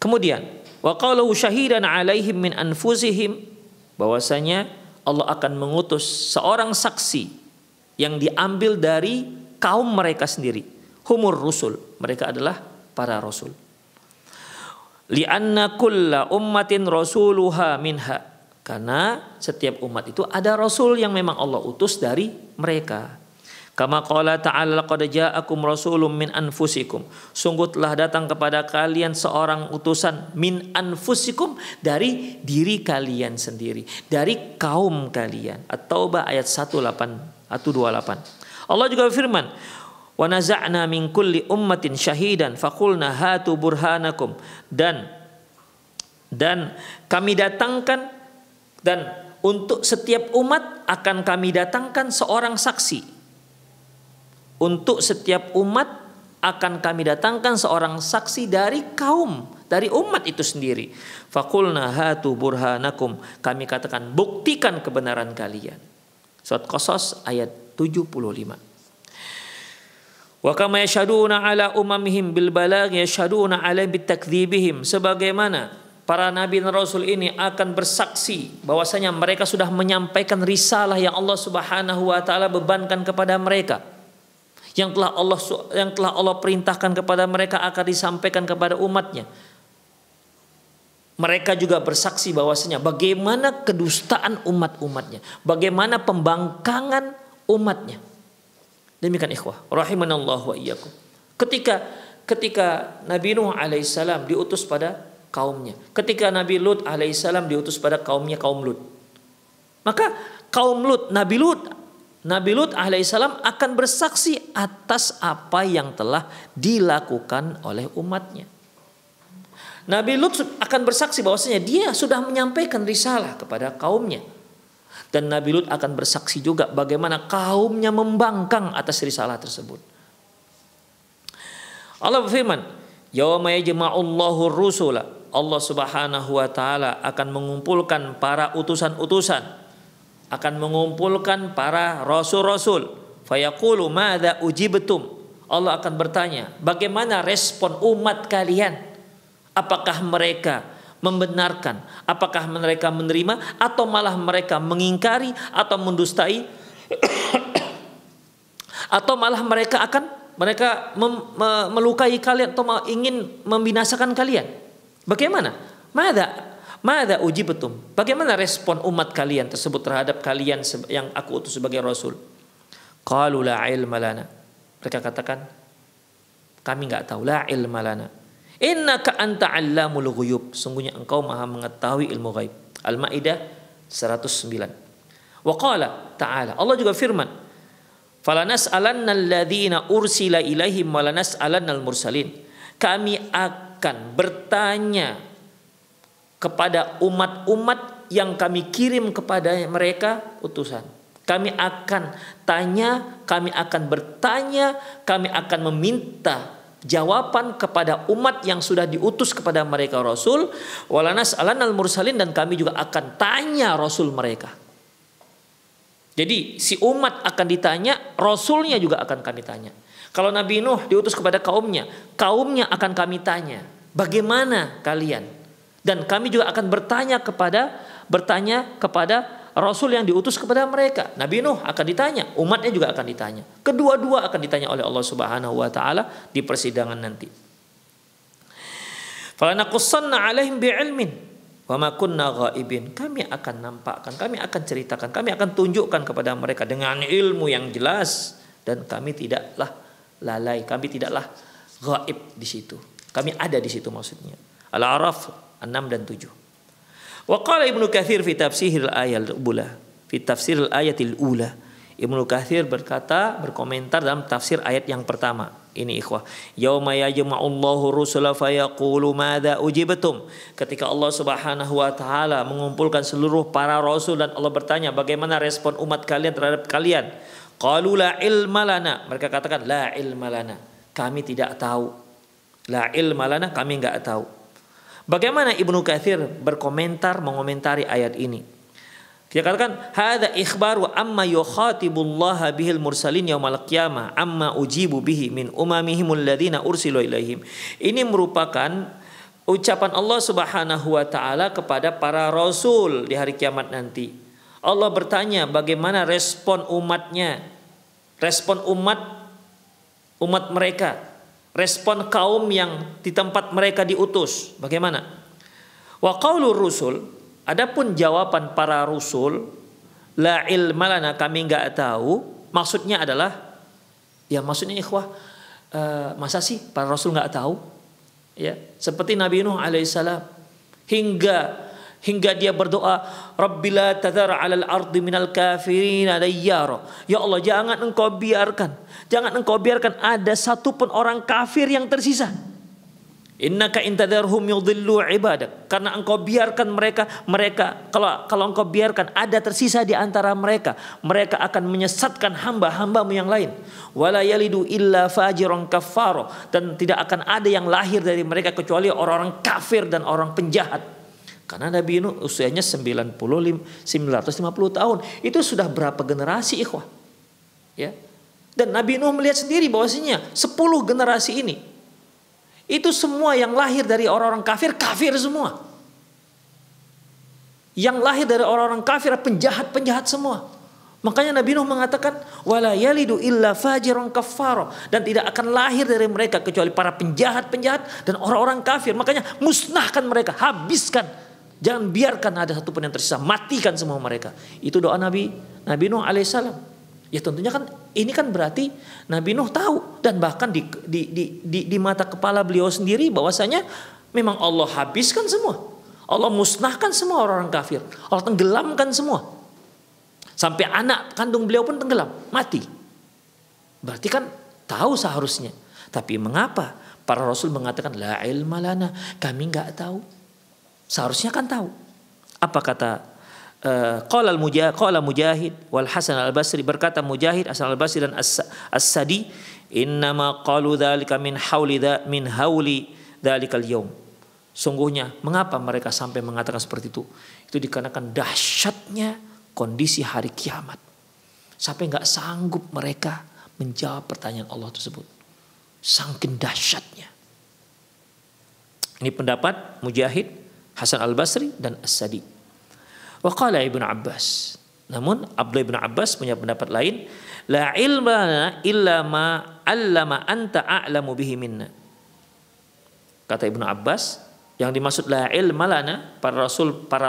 Kemudian wa qalu syahidan 'alaihim min anfusihim, bahwasanya Allah akan mengutus seorang saksi yang diambil dari kaum mereka sendiri. Humur rusul, mereka adalah para rasul. Li'anna kulla ummatin rasuluha minha, karena setiap umat itu ada rasul yang memang Allah utus dari mereka. Kama qala ta'ala laqad ja'akum rasulun min anfusikum. Sungguh telah datang kepada kalian seorang utusan min anfusikum, dari diri kalian sendiri, dari kaum kalian. At-Taubah ayat 128. Allah juga berfirman, wa naza'na min kulli ummatin syahidan faqulna hatu burhanakum, dan kami datangkan, dan untuk setiap umat akan kami datangkan seorang saksi. Untuk setiap umat akan kami datangkan seorang saksi dari kaum, dari umat itu sendiri. Faqulna hatu burhanakum, kami katakan buktikan kebenaran kalian. Surat Qasas ayat 75. Wa kama yashhaduna ala umamihim bil balagh yashhaduna ala bitakdzibihim, sebagaimana para nabi dan rasul ini akan bersaksi bahwasanya mereka sudah menyampaikan risalah yang Allah Subhanahu wa taala bebankan kepada mereka, yang telah Allah perintahkan kepada mereka akan disampaikan kepada umatnya. Mereka juga bersaksi bahwasanya bagaimana kedustaan umatnya, bagaimana pembangkangan umatnya. Demikian ikhwah rahimanallahu wa iyyakum. Ketika Nabi Nuh alaihissalam diutus pada kaumnya, ketika Nabi Lut alaihissalam diutus pada kaumnya, kaum Lut, maka kaum Lut, Nabi Lut alaihissalam akan bersaksi atas apa yang telah dilakukan oleh umatnya. Nabi Lut akan bersaksi bahwasanya dia sudah menyampaikan risalah kepada kaumnya. Dan Nabi Lut akan bersaksi juga bagaimana kaumnya membangkang atas risalah tersebut. Allah berfirman, "Yauma yajma'ullahu rusula." Allah Subhanahu wa taala akan mengumpulkan para utusan-utusan, akan mengumpulkan para rasul-rasul. Fayaqulu madza ujibtum. Allah akan bertanya, bagaimana respon umat kalian? Apakah mereka membenarkan? Apakah mereka menerima? Atau malah mereka mengingkari atau mendustai? Atau malah mereka melukai kalian atau ingin membinasakan kalian? Bagaimana? Mada ujibtum? Bagaimana respon umat kalian tersebut terhadap kalian yang aku utus sebagai rasul? Qalu la ilma lana. Mereka katakan, kami enggak tahu. La ilma lana. Innaka anta 'allamul ghuyub. Sungguhnya engkau Maha mengetahui ilmu ghaib. Al-Maidah 109. Wa qala ta'ala. Allah juga firman, "Falanas'alanna alladziina ursila ilaihim wa lanas'alannal mursalin." Kami akan bertanya kepada umat-umat yang kami kirim kepada mereka utusan. Kami akan tanya, kami akan bertanya, kami akan meminta jawaban kepada umat yang sudah diutus kepada mereka rasul, walanas alanal mursalin, dan kami juga akan tanya rasul mereka. Jadi si umat akan ditanya, rasulnya juga akan kami tanya. Kalau Nabi Nuh diutus kepada kaumnya akan kami tanya, bagaimana kalian? Dan kami juga akan bertanya kepada rasul yang diutus kepada mereka. Nabi Nuh akan ditanya, umatnya juga akan ditanya. Kedua-dua akan ditanya oleh Allah Subhanahu wa taala di persidangan nanti. Falanaqussanna 'alaihim bi'ilmin wa ma kunna ghaibin. Kami akan nampakkan, kami akan ceritakan, kami akan tunjukkan kepada mereka dengan ilmu yang jelas, dan kami tidaklah lalai, kami tidaklah ghaib di situ. Kami ada di situ maksudnya. Al-A'raf 6 dan 7. Wa qala Ibnu Katsir fi tafsiril ayatil ula. Ibnu Katsir berkomentar dalam tafsir ayat yang pertama. Ini ikhwah, yauma yajma'ullahu rusula fayaqulu madza ujibtum. Ketika Allah Subhanahu wa taala mengumpulkan seluruh para rasul dan Allah bertanya, bagaimana respon umat kalian terhadap kalian? Qalu la ilma lana. Mereka katakan la ilma lana. Kami tidak tahu. La ilma lana, kami enggak tahu. Bagaimana Ibnu Katsir mengomentari ayat ini? Dia katakan, hadza ikhbaru amma yukhatibullaha bihil mursalin yaumal qiyamah amma ujibu bihi min umamihimul ladzina ursilu ilaihim. Ini merupakan ucapan Allah Subhanahu wa taala kepada para rasul di hari kiamat nanti. Allah bertanya bagaimana respon umatnya, respon umat mereka, respon kaum yang di tempat mereka diutus, bagaimana? Wa qaulur rusul, adapun jawaban para rasul, la ilma lana, kami enggak tahu, maksudnya adalah Ya maksudnya ikhwah, masa sih para rasul nggak tahu? Ya, seperti Nabi Nuh alaihissalam hingga dia berdoa, Rabbila tadhar 'alal ardi minal kafirin dayyara. Ya Allah, jangan engkau biarkan ada satupun orang kafir yang tersisa. Innaka intadharhum yudhillu ibadak. Karena engkau biarkan mereka kalau engkau biarkan ada tersisa di antara mereka akan menyesatkan hamba-hambamu yang lain. Wala yalidu illa fajiran kaffaro, dan tidak akan ada yang lahir dari mereka kecuali orang-orang kafir dan orang penjahat. Karena Nabi Nuh usianya 950 tahun. Itu sudah berapa generasi ikhwah? Ya. Dan Nabi Nuh melihat sendiri bahwasanya 10 generasi ini itu semua yang lahir dari orang-orang kafir semua. Yang lahir dari orang-orang kafir penjahat semua. Makanya Nabi Nuh mengatakan wala yalidu illa fajiran kaffaro, dan tidak akan lahir dari mereka kecuali para penjahat dan orang-orang kafir. Makanya musnahkan mereka, habiskan. Jangan biarkan ada satupun yang tersisa, matikan semua mereka. Itu doa Nabi Nuh alaihissalam. Ya tentunya kan ini kan berarti Nabi Nuh tahu, dan bahkan di mata kepala beliau sendiri bahwasanya memang Allah habiskan semua. Allah musnahkan semua orang kafir. Allah tenggelamkan semua. Sampai anak kandung beliau pun tenggelam, mati. Berarti kan tahu seharusnya. Tapi mengapa para rasul mengatakan la ilma lana, kami enggak tahu? Seharusnya kan tahu. Apa kata qala Mujahid wal Hasan al-Basri, berkata Mujahid, Hasan al-Basri dan As-Sadi, innama qalu dzalika min hauli dzalikal yaum. Sungguhnya mengapa mereka sampai mengatakan seperti itu? Itu dikarenakan dahsyatnya kondisi hari kiamat. Sampai enggak sanggup mereka menjawab pertanyaan Allah tersebut. Saking dahsyatnya. Ini pendapat Mujahid, Hasan al-Basri dan As-Sadi. Wa qala Ibnu Abbas. Namun Abdullah bin Abbas punya pendapat lain, la ilma lana illa ma 'allama anta a'lamu bihi minna. Kata Ibnu Abbas, yang dimaksud la ilma lana, para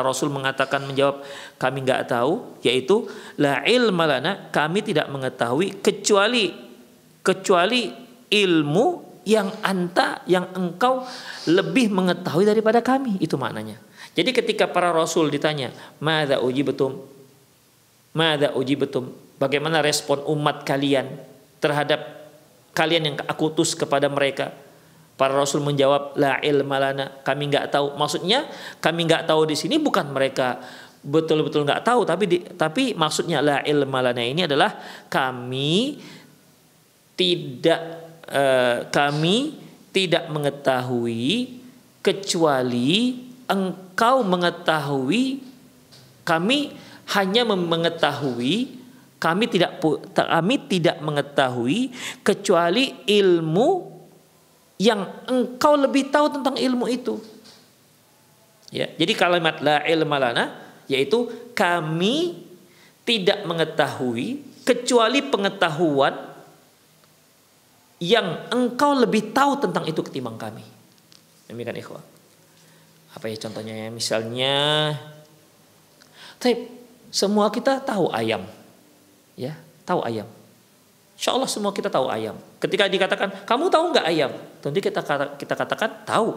rasul mengatakan, menjawab kami enggak tahu, yaitu la ilma lana, kami tidak mengetahui kecuali ilmu yang engkau lebih mengetahui daripada kami. Itu maknanya. Jadi ketika para rasul ditanya, madza ujibtum? Bagaimana respon umat kalian terhadap kalian yang aku utus kepada mereka? Para rasul menjawab, la ilma lana, kami enggak tahu. Maksudnya kami enggak tahu di sini bukan mereka betul-betul enggak tahu, tapi maksudnya la ilma lana ini adalah kami tidak mengetahui kecuali engkau mengetahui. Kami hanya mengetahui, kami tidak mengetahui kecuali ilmu yang engkau lebih tahu tentang ilmu itu. Ya, jadi kalimat la ilma lana yaitu kami tidak mengetahui kecuali pengetahuan yang engkau lebih tahu tentang itu ketimbang kami. Demikian ikhwah. Apa ya contohnya ya? Misalnya, semua kita tahu ayam, ya, tahu ayam. Insya Allah semua kita tahu ayam. Ketika dikatakan kamu tahu nggak ayam, tentu kita katakan tahu.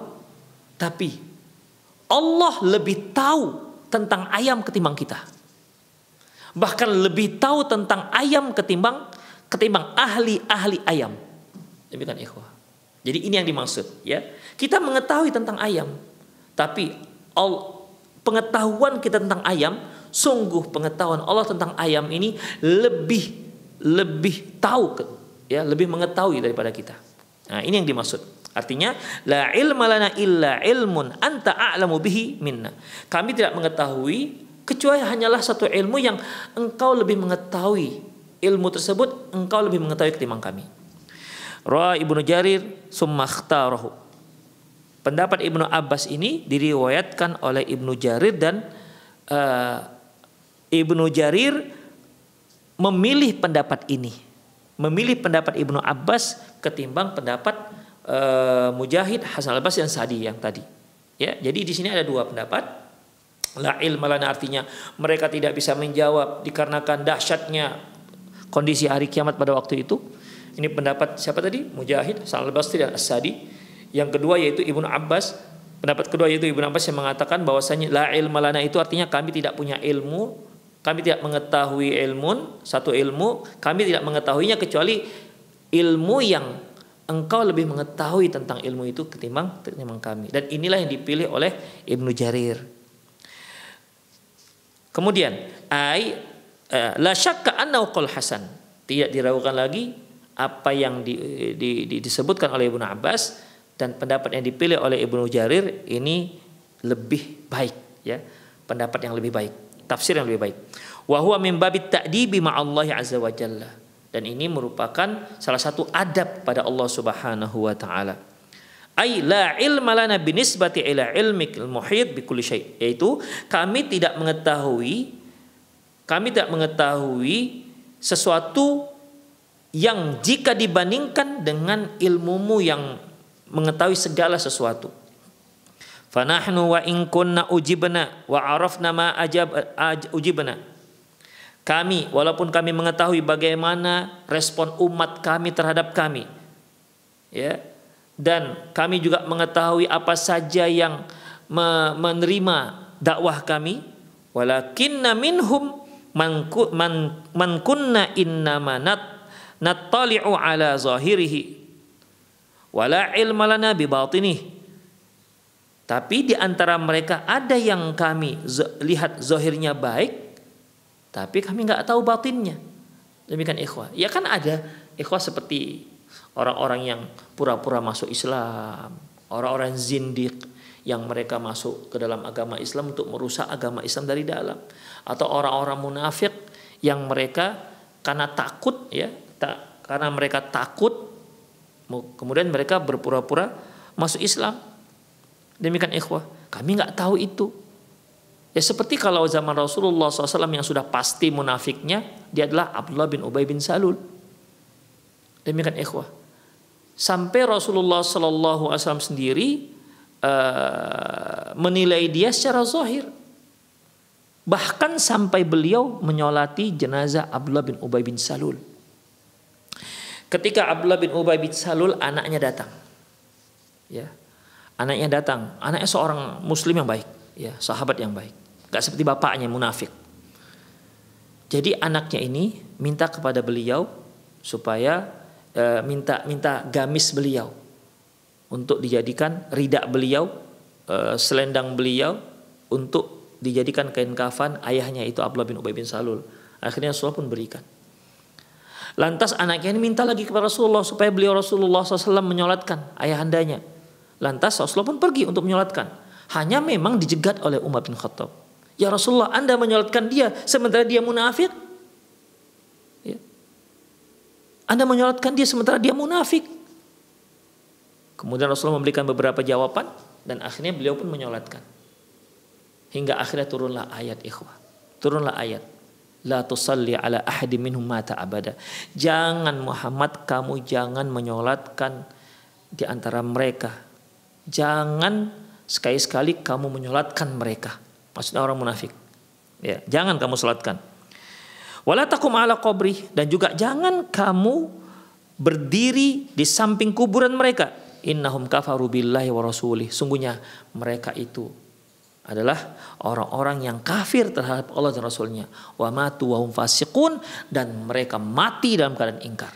Tapi Allah lebih tahu tentang ayam ketimbang kita. Bahkan lebih tahu tentang ayam ketimbang ahli ayam. Demikian ikhwah. Jadi ini yang dimaksud, ya. Kita mengetahui tentang ayam, tapi pengetahuan kita tentang ayam, sungguh pengetahuan Allah tentang ayam ini lebih tahu, ya, lebih mengetahui daripada kita. Nah, ini yang dimaksud. Artinya la ilma lana illa ilmun anta a'lamu bihi minna. Kami tidak mengetahui kecuali hanyalah satu ilmu yang engkau lebih mengetahui. Ilmu tersebut engkau lebih mengetahui ketimbang kami. Ra Ibnu Jarir summa ikhtarahu. Pendapat Ibnu Abbas ini diriwayatkan oleh Ibnu Jarir, dan Ibnu Jarir memilih pendapat ini, memilih pendapat Ibnu Abbas ketimbang pendapat Mujahid, Hasan al-Basri dan Sa'di yang tadi. Ya, jadi di sini ada dua pendapat. La ilma lana artinya mereka tidak bisa menjawab dikarenakan dahsyatnya kondisi hari kiamat pada waktu itu. Ini pendapat siapa tadi? Mujahid, Hasan al-Basri dan As-Sadi. Yang kedua yaitu Ibnu Abbas. Pendapat kedua yaitu Ibnu Abbas yang mengatakan bahwasanya la ilma lana itu artinya kami tidak punya ilmu, kami tidak mengetahui satu ilmu, kami tidak mengetahuinya kecuali ilmu yang engkau lebih mengetahui tentang ilmu itu ketimbang kami. Dan inilah yang dipilih oleh Ibnu Jarir. Kemudian la syakka annahu qaul hasan. Tidak diragukan lagi apa yang disebutkan oleh Ibnu Abbas, dan pendapat yang dipilih oleh Ibnu Jarir ini lebih baik, ya. Pendapat yang lebih baik, tafsir yang lebih baik. Wa huwa min babit ta'dibi ma'allahi azza wa jalla. Dan ini merupakan salah satu adab pada Allah Subhanahu wa taala. Ai la ilma lana binisbati ila ilmikal muhit bi kulli syai', yaitu kami tidak mengetahui sesuatu yang jika dibandingkan dengan ilmumu yang mengetahui segala sesuatu. Fanahnu wa in kunna ujibna wa arafna ma ujibna. Kami, walaupun kami mengetahui bagaimana respon umat kami terhadap kami, ya, dan kami juga mengetahui apa saja yang menerima dakwah kami, walakinna minhum man kunna innama nattali'u ala zahirihi wala ilma lana bi batinih. Tapi di antara mereka ada yang kami lihat zahirnya baik, tapi kami nggak tahu batinnya. Demikian ikhwah. Ya kan ada ikhwah seperti orang-orang yang pura-pura masuk Islam, orang-orang zindiq yang mereka masuk ke dalam agama Islam untuk merusak agama Islam dari dalam, atau orang-orang munafik yang mereka karena takut, ya, karena mereka takut, kemudian mereka berpura-pura masuk Islam. Demikian ikhwah. Kami nggak tahu itu. Ya seperti kalau zaman Rasulullah SAW yang sudah pasti munafiknya, dia adalah Abdullah bin Ubay bin Salul. Demikian ikhwah. Sampai Rasulullah SAW sendiri menilai dia secara zahir. Bahkan sampai beliau menyolati jenazah Abdullah bin Ubay bin Salul. Ketika Abdullah bin Ubay bin Salul anaknya datang, ya, anaknya seorang Muslim yang baik, ya, sahabat yang baik. Gak seperti bapaknya munafik. Jadi anaknya ini minta kepada beliau supaya minta gamis beliau untuk dijadikan ridak beliau, selendang beliau untuk dijadikan kain kafan ayahnya itu Abdullah bin Ubay bin Salul. Akhirnya Rasulullah pun berikan. Lantas anaknya ini minta lagi kepada Rasulullah supaya beliau Rasulullah SAW menyolatkan ayahandanya. Lantas Rasulullah pun pergi untuk menyolatkan. Hanya memang dijegat oleh Umar bin Khattab. Ya Rasulullah, Anda menyolatkan dia sementara dia munafik. Ya. Anda menyolatkan dia sementara dia munafik. Kemudian Rasulullah memberikan beberapa jawaban dan akhirnya beliau pun menyolatkan. Hingga akhirnya turunlah ayat ikhwah. Turunlah ayat. La tusalli ala ahadi minhum mata abada. Jangan Muhammad, kamu jangan menyolatkan di antara mereka. Jangan sekali-sekali kamu menyolatkan mereka. Maksudnya orang munafik. Ya, jangan kamu salatkan. Wala taqum ala qabri, dan juga jangan kamu berdiri di samping kuburan mereka. Innahum kafaru billahi wa rasulih. Sungguhnya mereka itu adalah orang-orang yang kafir terhadap Allah dan Rasulnya. Wa matu wa hum fasiqun, dan mereka mati dalam keadaan ingkar.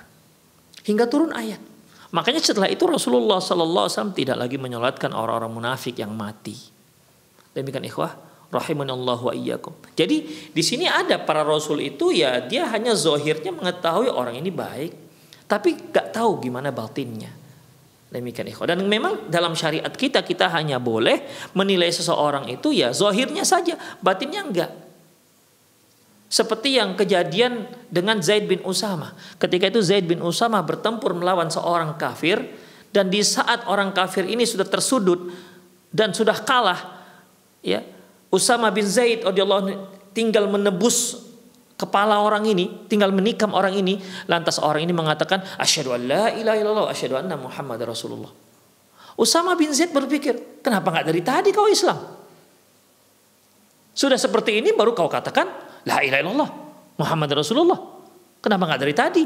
Hingga turun ayat. Makanya setelah itu Rasulullah SAW tidak lagi menyolatkan orang-orang munafik yang mati. Demikian ikhwah rahimanallahu wa iyyakum. Jadi di sini ada para rasul itu, ya dia hanya zahirnya mengetahui orang ini baik, tapi gak tahu gimana batinnya. Demikian ikhwah. Dan memang dalam syariat kita hanya boleh menilai seseorang itu ya zahirnya saja, batinnya enggak. Seperti yang kejadian dengan Zaid bin Usama. Ketika itu Zaid bin Usama bertempur melawan seorang kafir, dan di saat orang kafir ini sudah tersudut dan sudah kalah, ya, Usama bin Zaid radhiyallahu anhu tinggal menebus kepala orang ini, tinggal menikam orang ini. Lantas orang ini mengatakan asyhadu an la ilaha illallah asyhadu anna Muhammadar Rasulullah. Usama bin Zaid berpikir, kenapa enggak dari tadi kau Islam? Sudah seperti ini baru kau katakan la ilaha illallah Muhammadar Rasulullah. Kenapa enggak dari tadi?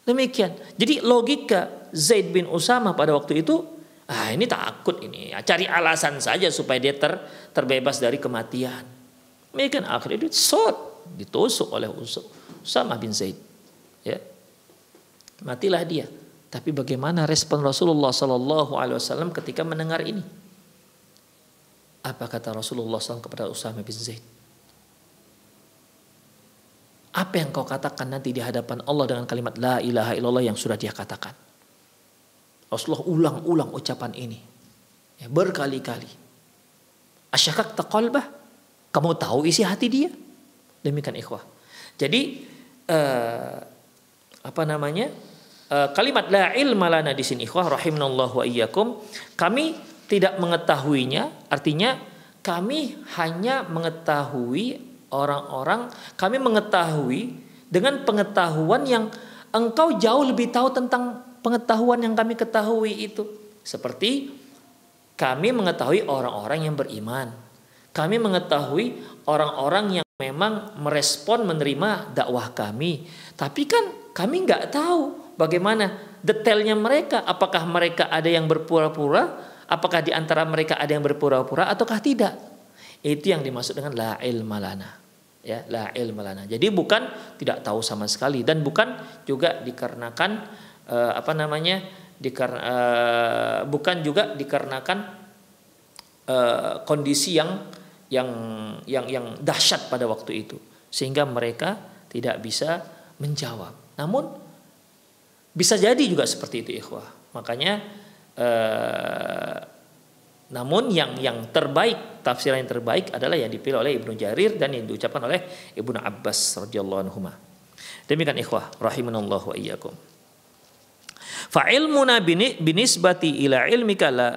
Demikian. Jadi logika Zaid bin Usamah pada waktu itu, ini takut ini, cari alasan saja supaya dia terbebas dari kematian. Demikian akhirnya ditusuk oleh Usamah bin Zaid. Ya. Matilah dia. Tapi bagaimana respon Rasulullah Sallallahu Alaihi Wasallam ketika mendengar ini? Apa kata Rasulullah SAW kepada Usamah bin Zaid? Apa yang kau katakan nanti di hadapan Allah dengan kalimat la ilaha illallah yang sudah dia katakan? Rasulullah ulang-ulang ucapan ini, ya, berkali-kali. Asyakakta qalbah? Kamu tahu isi hati dia? Demikian ikhwah. Jadi kalimat la ilma lana di sini ikhwah rahimanallahu wa iyyakum, kami tidak mengetahuinya, artinya kami hanya mengetahui orang-orang, kami mengetahui dengan pengetahuan yang engkau jauh lebih tahu tentang pengetahuan yang kami ketahui itu. Seperti kami mengetahui orang-orang yang beriman, kami mengetahui orang-orang yang memang merespon menerima dakwah kami. Tapi kan kami nggak tahu bagaimana detailnya mereka. Apakah mereka ada yang berpura-pura? Apakah di antara mereka ada yang berpura-pura ataukah tidak? Itu yang dimaksud dengan la ilma lana. Ya, la ilma lana. Jadi bukan tidak tahu sama sekali dan bukan juga dikarenakan bukan juga dikarenakan kondisi yang dahsyat pada waktu itu sehingga mereka tidak bisa menjawab. Namun bisa jadi juga seperti itu ikhwah. Makanya namun yang terbaik, tafsiran yang terbaik adalah yang dipilih oleh Ibnu Jarir dan yang diucapkan oleh Ibnu Abbas radhiyallahu anhuma. Demikian ikhwah rahimanallahu wa iyyakum. Fa ilmuna binisbati ila ilmika la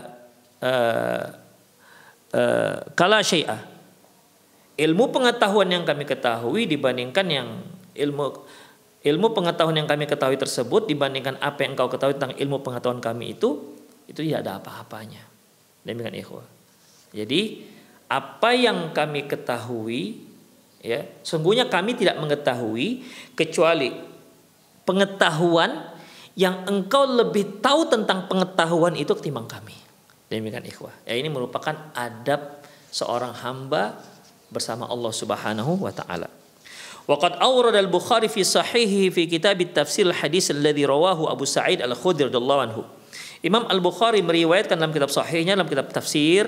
kala syai'a. Ilmu pengetahuan yang kami ketahui dibandingkan yang ilmu pengetahuan yang kami ketahui tersebut dibandingkan apa yang engkau ketahui tentang ilmu pengetahuan kami itu tidak ada apa-apanya. Demikian ikhwah. Jadi apa yang kami ketahui, ya, sungguhnya kami tidak mengetahui kecuali pengetahuan yang engkau lebih tahu tentang pengetahuan itu ketimbang kami. Demikian ikhwah. Ya, ini merupakan adab seorang hamba bersama Allah Subhanahu wa taala. Waqad awrada al-Bukhari fi sahihi fi kitab at-tafsir al-hadis alladhi rawahu Abu Sa'id al-Khudri radhiyallahu anhu. Imam Al-Bukhari meriwayatkan dalam kitab sahihnya, dalam kitab tafsir,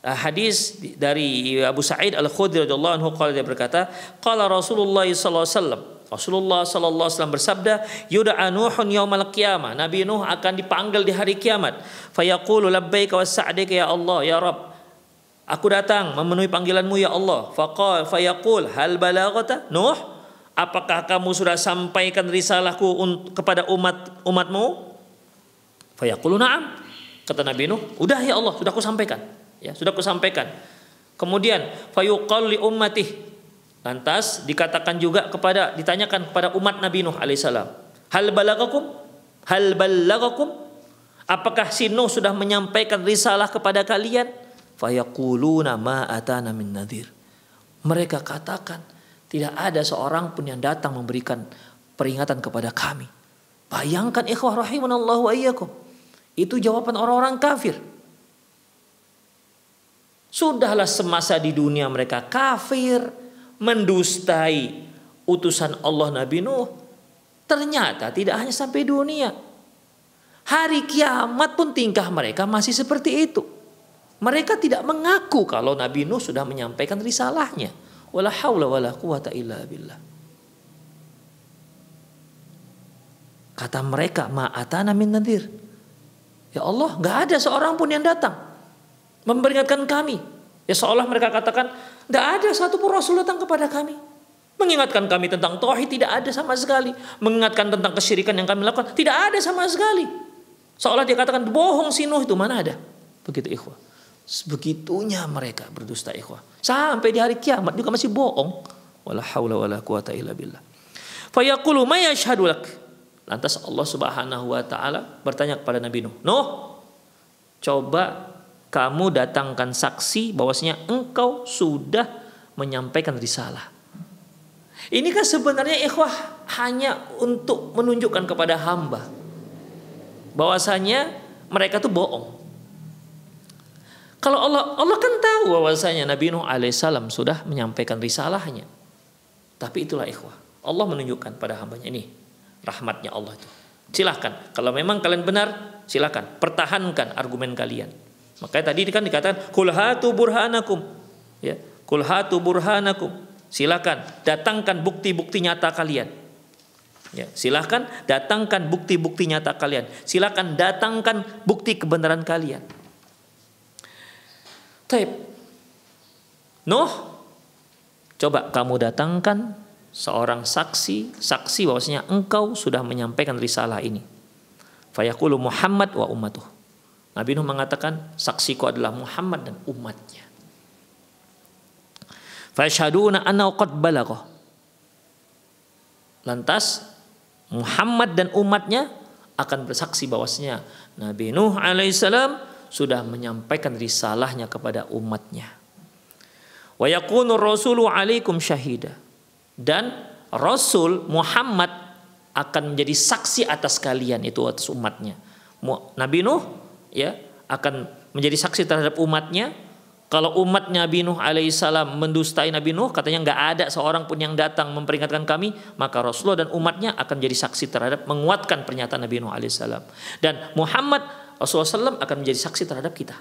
hadis dari Abu Sa'id Al-Khudri radhiyallahu anhu, qala dia berkata, qala Rasulullah sallallahu alaihi wasallam, Rasulullah sallallahu alaihi wasallam bersabda, yud'a Nuhun yaumal qiyamah, Nabi Nuh akan dipanggil di hari kiamat. Fayaqulu labbaika wa sa'dika ya Allah ya Rabb, aku datang memenuhi panggilanmu ya Allah. Fayaqul hal balaghata Nuh, apakah kamu sudah sampaikan risalahku kepada umatmu? Fayaqulu na'am, kata Nabi Nuh, udah ya Allah, sudah aku sampaikan. Ya, sudah aku sampaikan. Kemudian fayuqal li ummatih, lantas ditanyakan kepada umat Nabi Nuh alaihissalam, hal balagakum, apakah si Nuh sudah menyampaikan risalah kepada kalian? Fayaquluna ma atana min nadhir, mereka katakan tidak ada seorang pun yang datang memberikan peringatan kepada kami. Bayangkan ikhwah rahimanallahu wa iyyakum, itu jawaban orang-orang kafir. Sudahlah semasa di dunia mereka kafir, mendustai utusan Allah Nabi Nuh. Ternyata tidak hanya sampai dunia, hari kiamat pun tingkah mereka masih seperti itu. Mereka tidak mengaku kalau Nabi Nuh sudah menyampaikan risalahnya. Wala haula wala quwata illa billah. Kata mereka, ma'atana min nadhir. Ya Allah, gak ada seorang pun yang datang memperingatkan kami. Ya seolah mereka katakan, gak ada satupun Rasul datang kepada kami mengingatkan kami tentang tauhid, tidak ada sama sekali. Mengingatkan tentang kesyirikan yang kami lakukan, tidak ada sama sekali. Seolah dia katakan, bohong si Nuh itu, mana ada. Begitu ikhwah. Sebegitunya mereka berdusta ikhwah. Sampai di hari kiamat juga masih bohong. Wala haula wala quwata illa billah. Fayaqulu ma yashhadu lak. Lantas Allah Subhanahu wa taala bertanya kepada Nabi Nuh, Nuh, coba kamu datangkan saksi bahwasanya engkau sudah menyampaikan risalah. Ini kan sebenarnya ikhwah hanya untuk menunjukkan kepada hamba bahwasanya mereka tuh bohong. Kalau Allah kan tahu bahwasanya Nabi Nuh alaihissalam sudah menyampaikan risalahnya. Tapi itulah ikhwah, Allah menunjukkan pada hambanya, ini rahmatnya Allah itu. Silahkan, kalau memang kalian benar, silahkan pertahankan argumen kalian. Makanya tadi kan dikatakan kul hatu burhanakum, ya, kul hatu burhanakum. Silahkan datangkan bukti-bukti nyata kalian. Ya, silahkan datangkan bukti-bukti nyata kalian. Silahkan datangkan bukti kebenaran kalian. Taib. Nuh, coba kamu datangkan seorang saksi bahwasanya engkau sudah menyampaikan risalah ini. Fayaqulu Muhammad wa ummatuh. Nabi Nuh mengatakan, saksiku adalah Muhammad dan umatnya. Fayashhaduna annahu qad balagha. Lantas Muhammad dan umatnya akan bersaksi bahwasanya Nabi Nuh alaihissalam sudah menyampaikan risalahnya kepada umatnya. Wa yakunu rasulu alaikum syahida. Dan Rasul Muhammad akan menjadi saksi atas kalian, itu atas umatnya. Nabi Nuh ya akan menjadi saksi terhadap umatnya. Kalau umat Nabi Nuh alaihissalam mendustai Nabi Nuh, katanya nggak ada seorang pun yang datang memperingatkan kami, maka Rasulullah dan umatnya akan menjadi saksi terhadap menguatkan pernyataan Nabi Nuh alaihissalam. Dan Muhammad Rasulullah SAW akan menjadi saksi terhadap kita.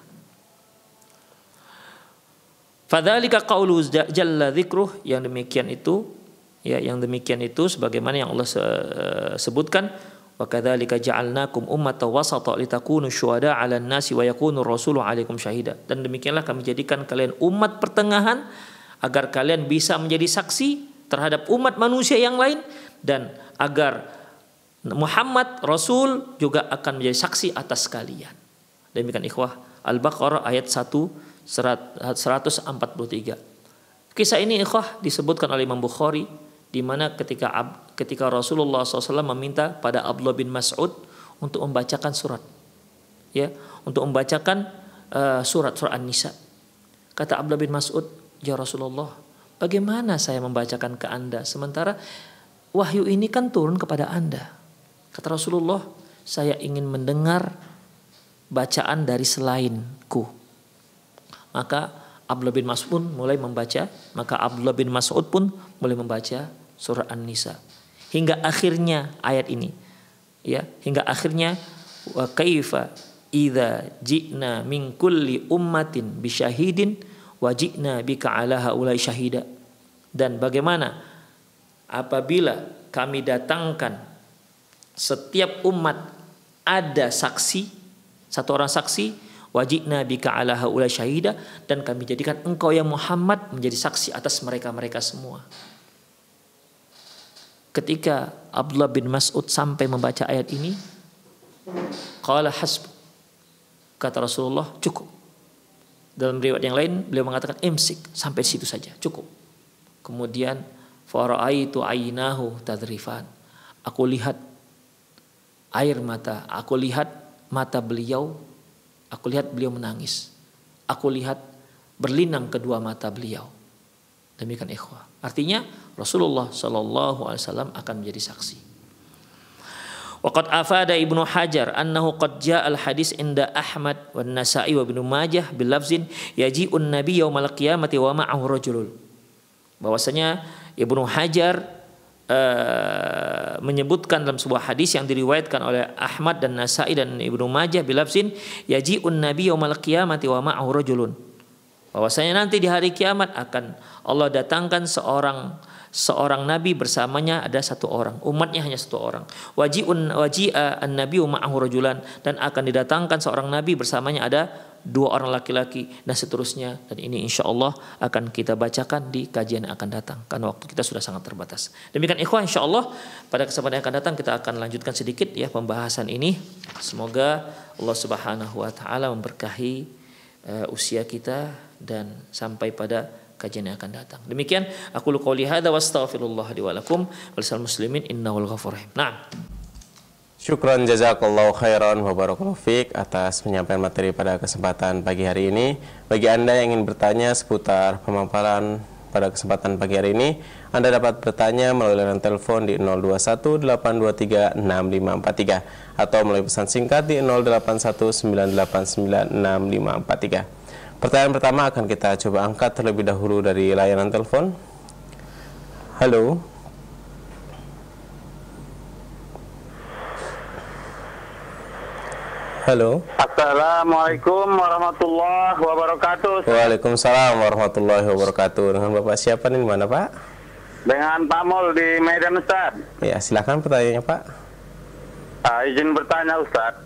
Fadzalika qaulu jalla dzikruh, yang demikian itu ya, yang demikian itu sebagaimana yang Allah sebutkan, wa kadzalika ja'alnakum ummatan wasata litakunu syuhada 'alan nasi wa yakunu rasulu 'alaikum syahida. Dan demikianlah kami jadikan kalian umat pertengahan agar kalian bisa menjadi saksi terhadap umat manusia yang lain, dan agar Muhammad Rasul juga akan menjadi saksi atas kalian. Demikian ikhwah, Al-Baqarah ayat 143. Kisah ini ikhwah disebutkan oleh Imam Bukhari, di mana ketika Rasulullah SAW meminta pada Abdullah bin Mas'ud untuk membacakan surat, ya, untuk membacakan surat An-Nisa. Kata Abdullah bin Mas'ud, ya Rasulullah, bagaimana saya membacakan ke Anda sementara wahyu ini kan turun kepada Anda? Kata Rasulullah, saya ingin mendengar bacaan dari selainku. Maka Abdullah bin Mas'ud pun mulai membaca, surah An-Nisa hingga akhirnya ayat ini, ya, hingga akhirnya wa kaifa idza ji'na min kulli ummatin bisyahidin wa ji'na bika ala haula'i syahida. Dan bagaimana apabila kami datangkan setiap umat ada saksi, satu orang saksi, wajibna bika ala haula syahida, dan kami jadikan engkau ya Muhammad menjadi saksi atas mereka semua. Ketika Abdullah bin Mas'ud sampai membaca ayat ini, qala hasb, kata Rasulullah, cukup. Dalam riwayat yang lain beliau mengatakan imsik, sampai situ saja, cukup. Kemudian fara'aitu aynahu tadrifan, aku lihat air mata, aku lihat mata beliau, aku lihat beliau menangis, aku lihat berlinang kedua mata beliau. Demikian ikhwah. Artinya Rasulullah SAW akan menjadi saksi. Waqad afada Ibnu Hajar annahu qad jaa al-hadis inda Ahmad wa Nasa'i wa Ibnu Majah bil lafzin yaji'un nabi yaumal qiyamati wa ma'ahu rajulun. Bahwasanya Ibnu Hajar menyebutkan dalam sebuah hadis yang diriwayatkan oleh Ahmad dan Nasa'i dan Ibnu Majah bil lafzin yaji'un nabi yaumal qiyamati wa ma'ahu rajulun. Bahwasanya nanti di hari kiamat akan Allah datangkan seorang nabi, bersamanya ada satu orang, umatnya hanya satu orang. Waji'a an-nabiyyu ma'ahu rajulan, dan akan didatangkan seorang nabi bersamanya ada dua orang laki-laki, dan seterusnya. Dan ini insyaallah akan kita bacakan di kajian yang akan datang karena waktu kita sudah sangat terbatas. Demikian ikhwan, insyaallah pada kesempatan yang akan datang kita akan lanjutkan sedikit ya pembahasan ini. Semoga Allah Subhanahu wa taala memberkahi usia kita dan sampai pada kajian yang akan datang. Demikian aku qouli hadza wa astaghfirullah li wa lakum wal muslimin innahu ghafurur rahim. Naam. Syukran jazakallahu khairan wa barakallahu fiik atas penyampaian materi pada kesempatan pagi hari ini. Bagi Anda yang ingin bertanya seputar pemaparan pada kesempatan pagi hari ini Anda dapat bertanya melalui layanan telepon di 0218236543 atau melalui pesan singkat di 0819896543. Pertanyaan pertama akan kita coba angkat terlebih dahulu dari layanan telepon. Halo. Halo. Assalamualaikum warahmatullahi wabarakatuh. Waalaikumsalam warahmatullahi wabarakatuh. Dengan Bapak siapa nih, mana Pak? Dengan Pak Mul di Medan, Ustaz. Ya, silakan pertanyaannya Pak. Izin bertanya, Ustaz.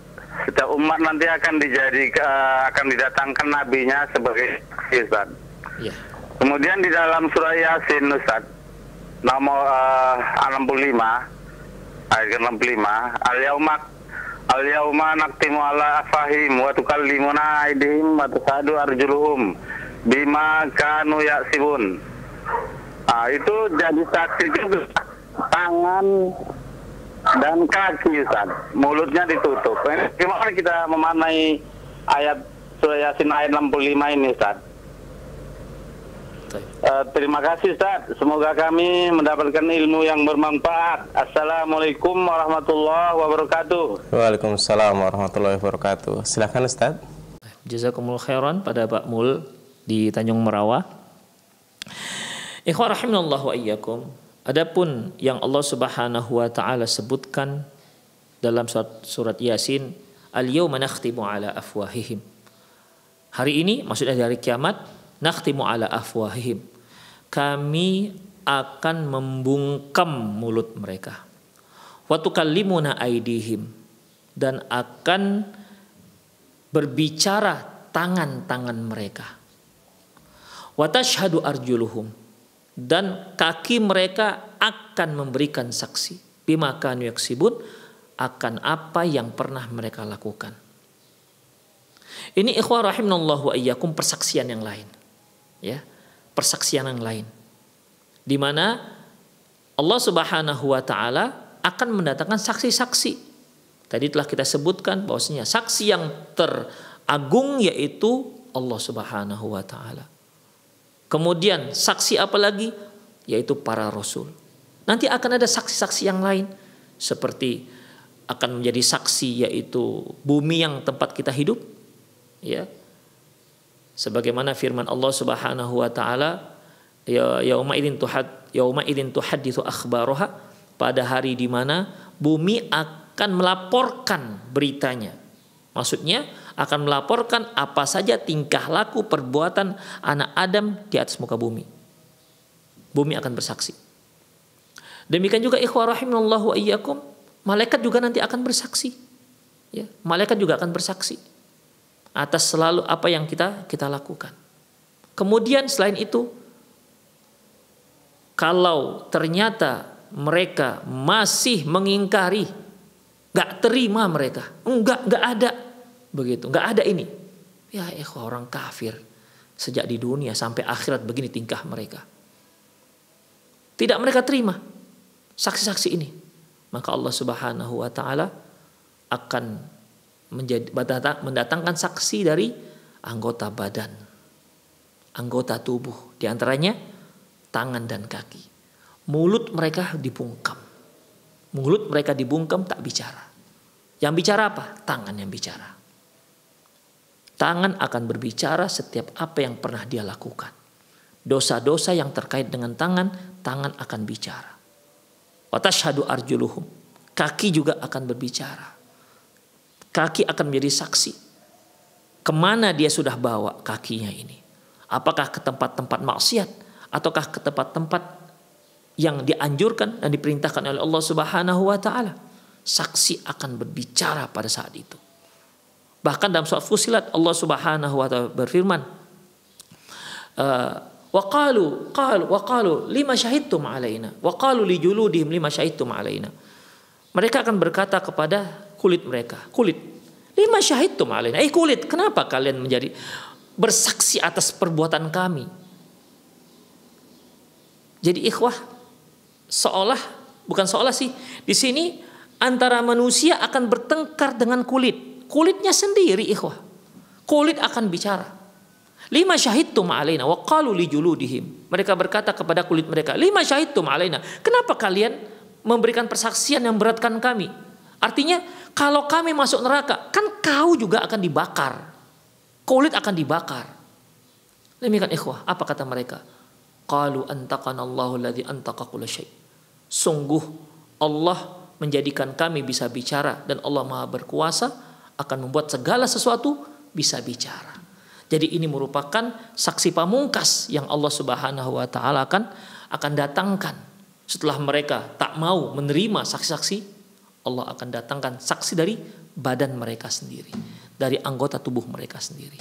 Setiap umat nanti akan akan didatangkan nabinya sebagai saksi, Ustaz. Ya. Kemudian di dalam surah Yasin, Ustaz, nomor 65 ayat 65, Al-yauma naktimu ala afahim wa tukallimuna aydihim wa tasadu arjuluhum bima kanu yaksibun. Itu jadi saksi juga tangan dan kaki, Ustaz. Mulutnya ditutup. Gimana kita memaknai ayat surah Yasin ayat 65 ini, Ustaz? Terima kasih, Ustaz. Semoga kami mendapatkan ilmu yang bermanfaat. Assalamualaikum warahmatullahi wabarakatuh. Waalaikumsalam warahmatullahi wabarakatuh. Silakan Ustaz. Jazakumullah khairan pada Pak Mul di Tanjung Merawa. Ikhwan rahimanallah wa iyyakum. Adapun yang Allah Subhanahu wa taala sebutkan dalam surat Yasin, al-yauma nakhtimu ala afwahihim. Hari ini maksudnya dari kiamat, nakhtimu ala afwahihim. Kami akan membungkam mulut mereka. Wa tukallimuna aydihim, dan akan berbicara tangan-tangan mereka. Wa tashhadu arjuluhum, dan kaki mereka akan memberikan saksi bima kanu yaksibun, akan apa yang pernah mereka lakukan. Ini ikhwah rahimanallahu wa iyyakum persaksian yang lain. Ya, persaksian yang lain. Di mana Allah Subhanahu wa taala akan mendatangkan saksi-saksi. Tadi telah kita sebutkan bahwasanya saksi yang teragung yaitu Allah Subhanahu wa taala. Kemudian saksi apa lagi? Yaitu para rasul. Nanti akan ada saksi-saksi yang lain, seperti akan menjadi saksi yaitu bumi yang tempat kita hidup, ya. Sebagaimana firman Allah Subhanahu wa taala, yauma idzin tuhadditsu akhbaraha, pada hari di mana bumi akan melaporkan beritanya. Maksudnya akan melaporkan apa saja tingkah laku perbuatan anak Adam di atas muka bumi. Bumi akan bersaksi. Demikian juga ikhwah rahimanallahu wa iyyakum, malaikat juga nanti akan bersaksi. Ya, malaikat juga akan bersaksi atas selalu apa yang kita lakukan. Kemudian selain itu, kalau ternyata mereka masih mengingkari, gak terima mereka, enggak ada begitu, gak ada ini, ya orang kafir sejak di dunia sampai akhirat begini tingkah mereka, tidak mereka terima saksi-saksi ini, maka Allah Subhanahu wa taala akan mendatangkan saksi dari anggota badan, anggota tubuh, diantaranya tangan dan kaki. Mulut mereka dibungkam. Mulut mereka dibungkam, tak bicara. Yang bicara apa? Tangan yang bicara. Tangan akan berbicara setiap apa yang pernah dia lakukan. Dosa-dosa yang terkait dengan tangan, tangan akan bicara. Wa tashhadu arjuluhum. Kaki juga akan berbicara. Kaki akan menjadi saksi. Kemana dia sudah bawa kakinya ini? Apakah ke tempat-tempat maksiat, ataukah ke tempat-tempat yang dianjurkan dan diperintahkan oleh Allah Subhanahu wa taala? Saksi akan berbicara pada saat itu. Bahkan dalam surat Fussilat Allah Subhanahu wa taala berfirman, wa qalu lima syahidtum alaina wa qalu li juludihim lima syahidtum alaina. Mereka akan berkata kepada kulit mereka, kulit, lima syahidtum alaina, kulit, kenapa kalian menjadi bersaksi atas perbuatan kami? Jadi ikhwah, bukan seolah sih, di sini antara manusia akan bertengkar dengan kulitnya sendiri ikhwah. Kulit akan bicara. Lima syahidtum alaina wa qalu li juludihim. Mereka berkata kepada kulit mereka, lima syahidtum alaina. Kenapa kalian memberikan persaksian yang beratkan kami? Artinya kalau kami masuk neraka, kan kau juga akan dibakar. Kulit akan dibakar. Demikian ikhwah, apa kata mereka? Qalu antaqanallahu alladzi antaqa kulla syai'. Sungguh Allah menjadikan kami bisa bicara dan Allah Maha berkuasa akan membuat segala sesuatu bisa bicara. Jadi ini merupakan saksi pamungkas yang Allah Subhanahu wa taala akan datangkan. Setelah mereka tak mau menerima saksi-saksi, Allah akan datangkan saksi dari badan mereka sendiri, dari anggota tubuh mereka sendiri.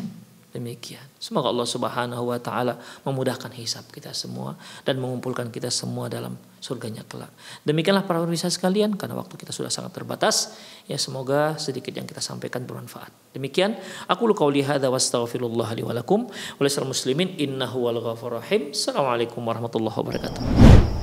Demikian. Semoga Allah Subhanahu wa taala memudahkan hisab kita semua dan mengumpulkan kita semua dalam surganya kelak. Demikianlah para pemirsa sekalian, karena waktu kita sudah sangat terbatas. Ya, semoga sedikit yang kita sampaikan bermanfaat. Demikian, aku qauli hadza wa astaghfirullah li wa lakum wa lisal muslimin innahu wal ghafurur rahim. Assalamualaikum warahmatullahi wabarakatuh.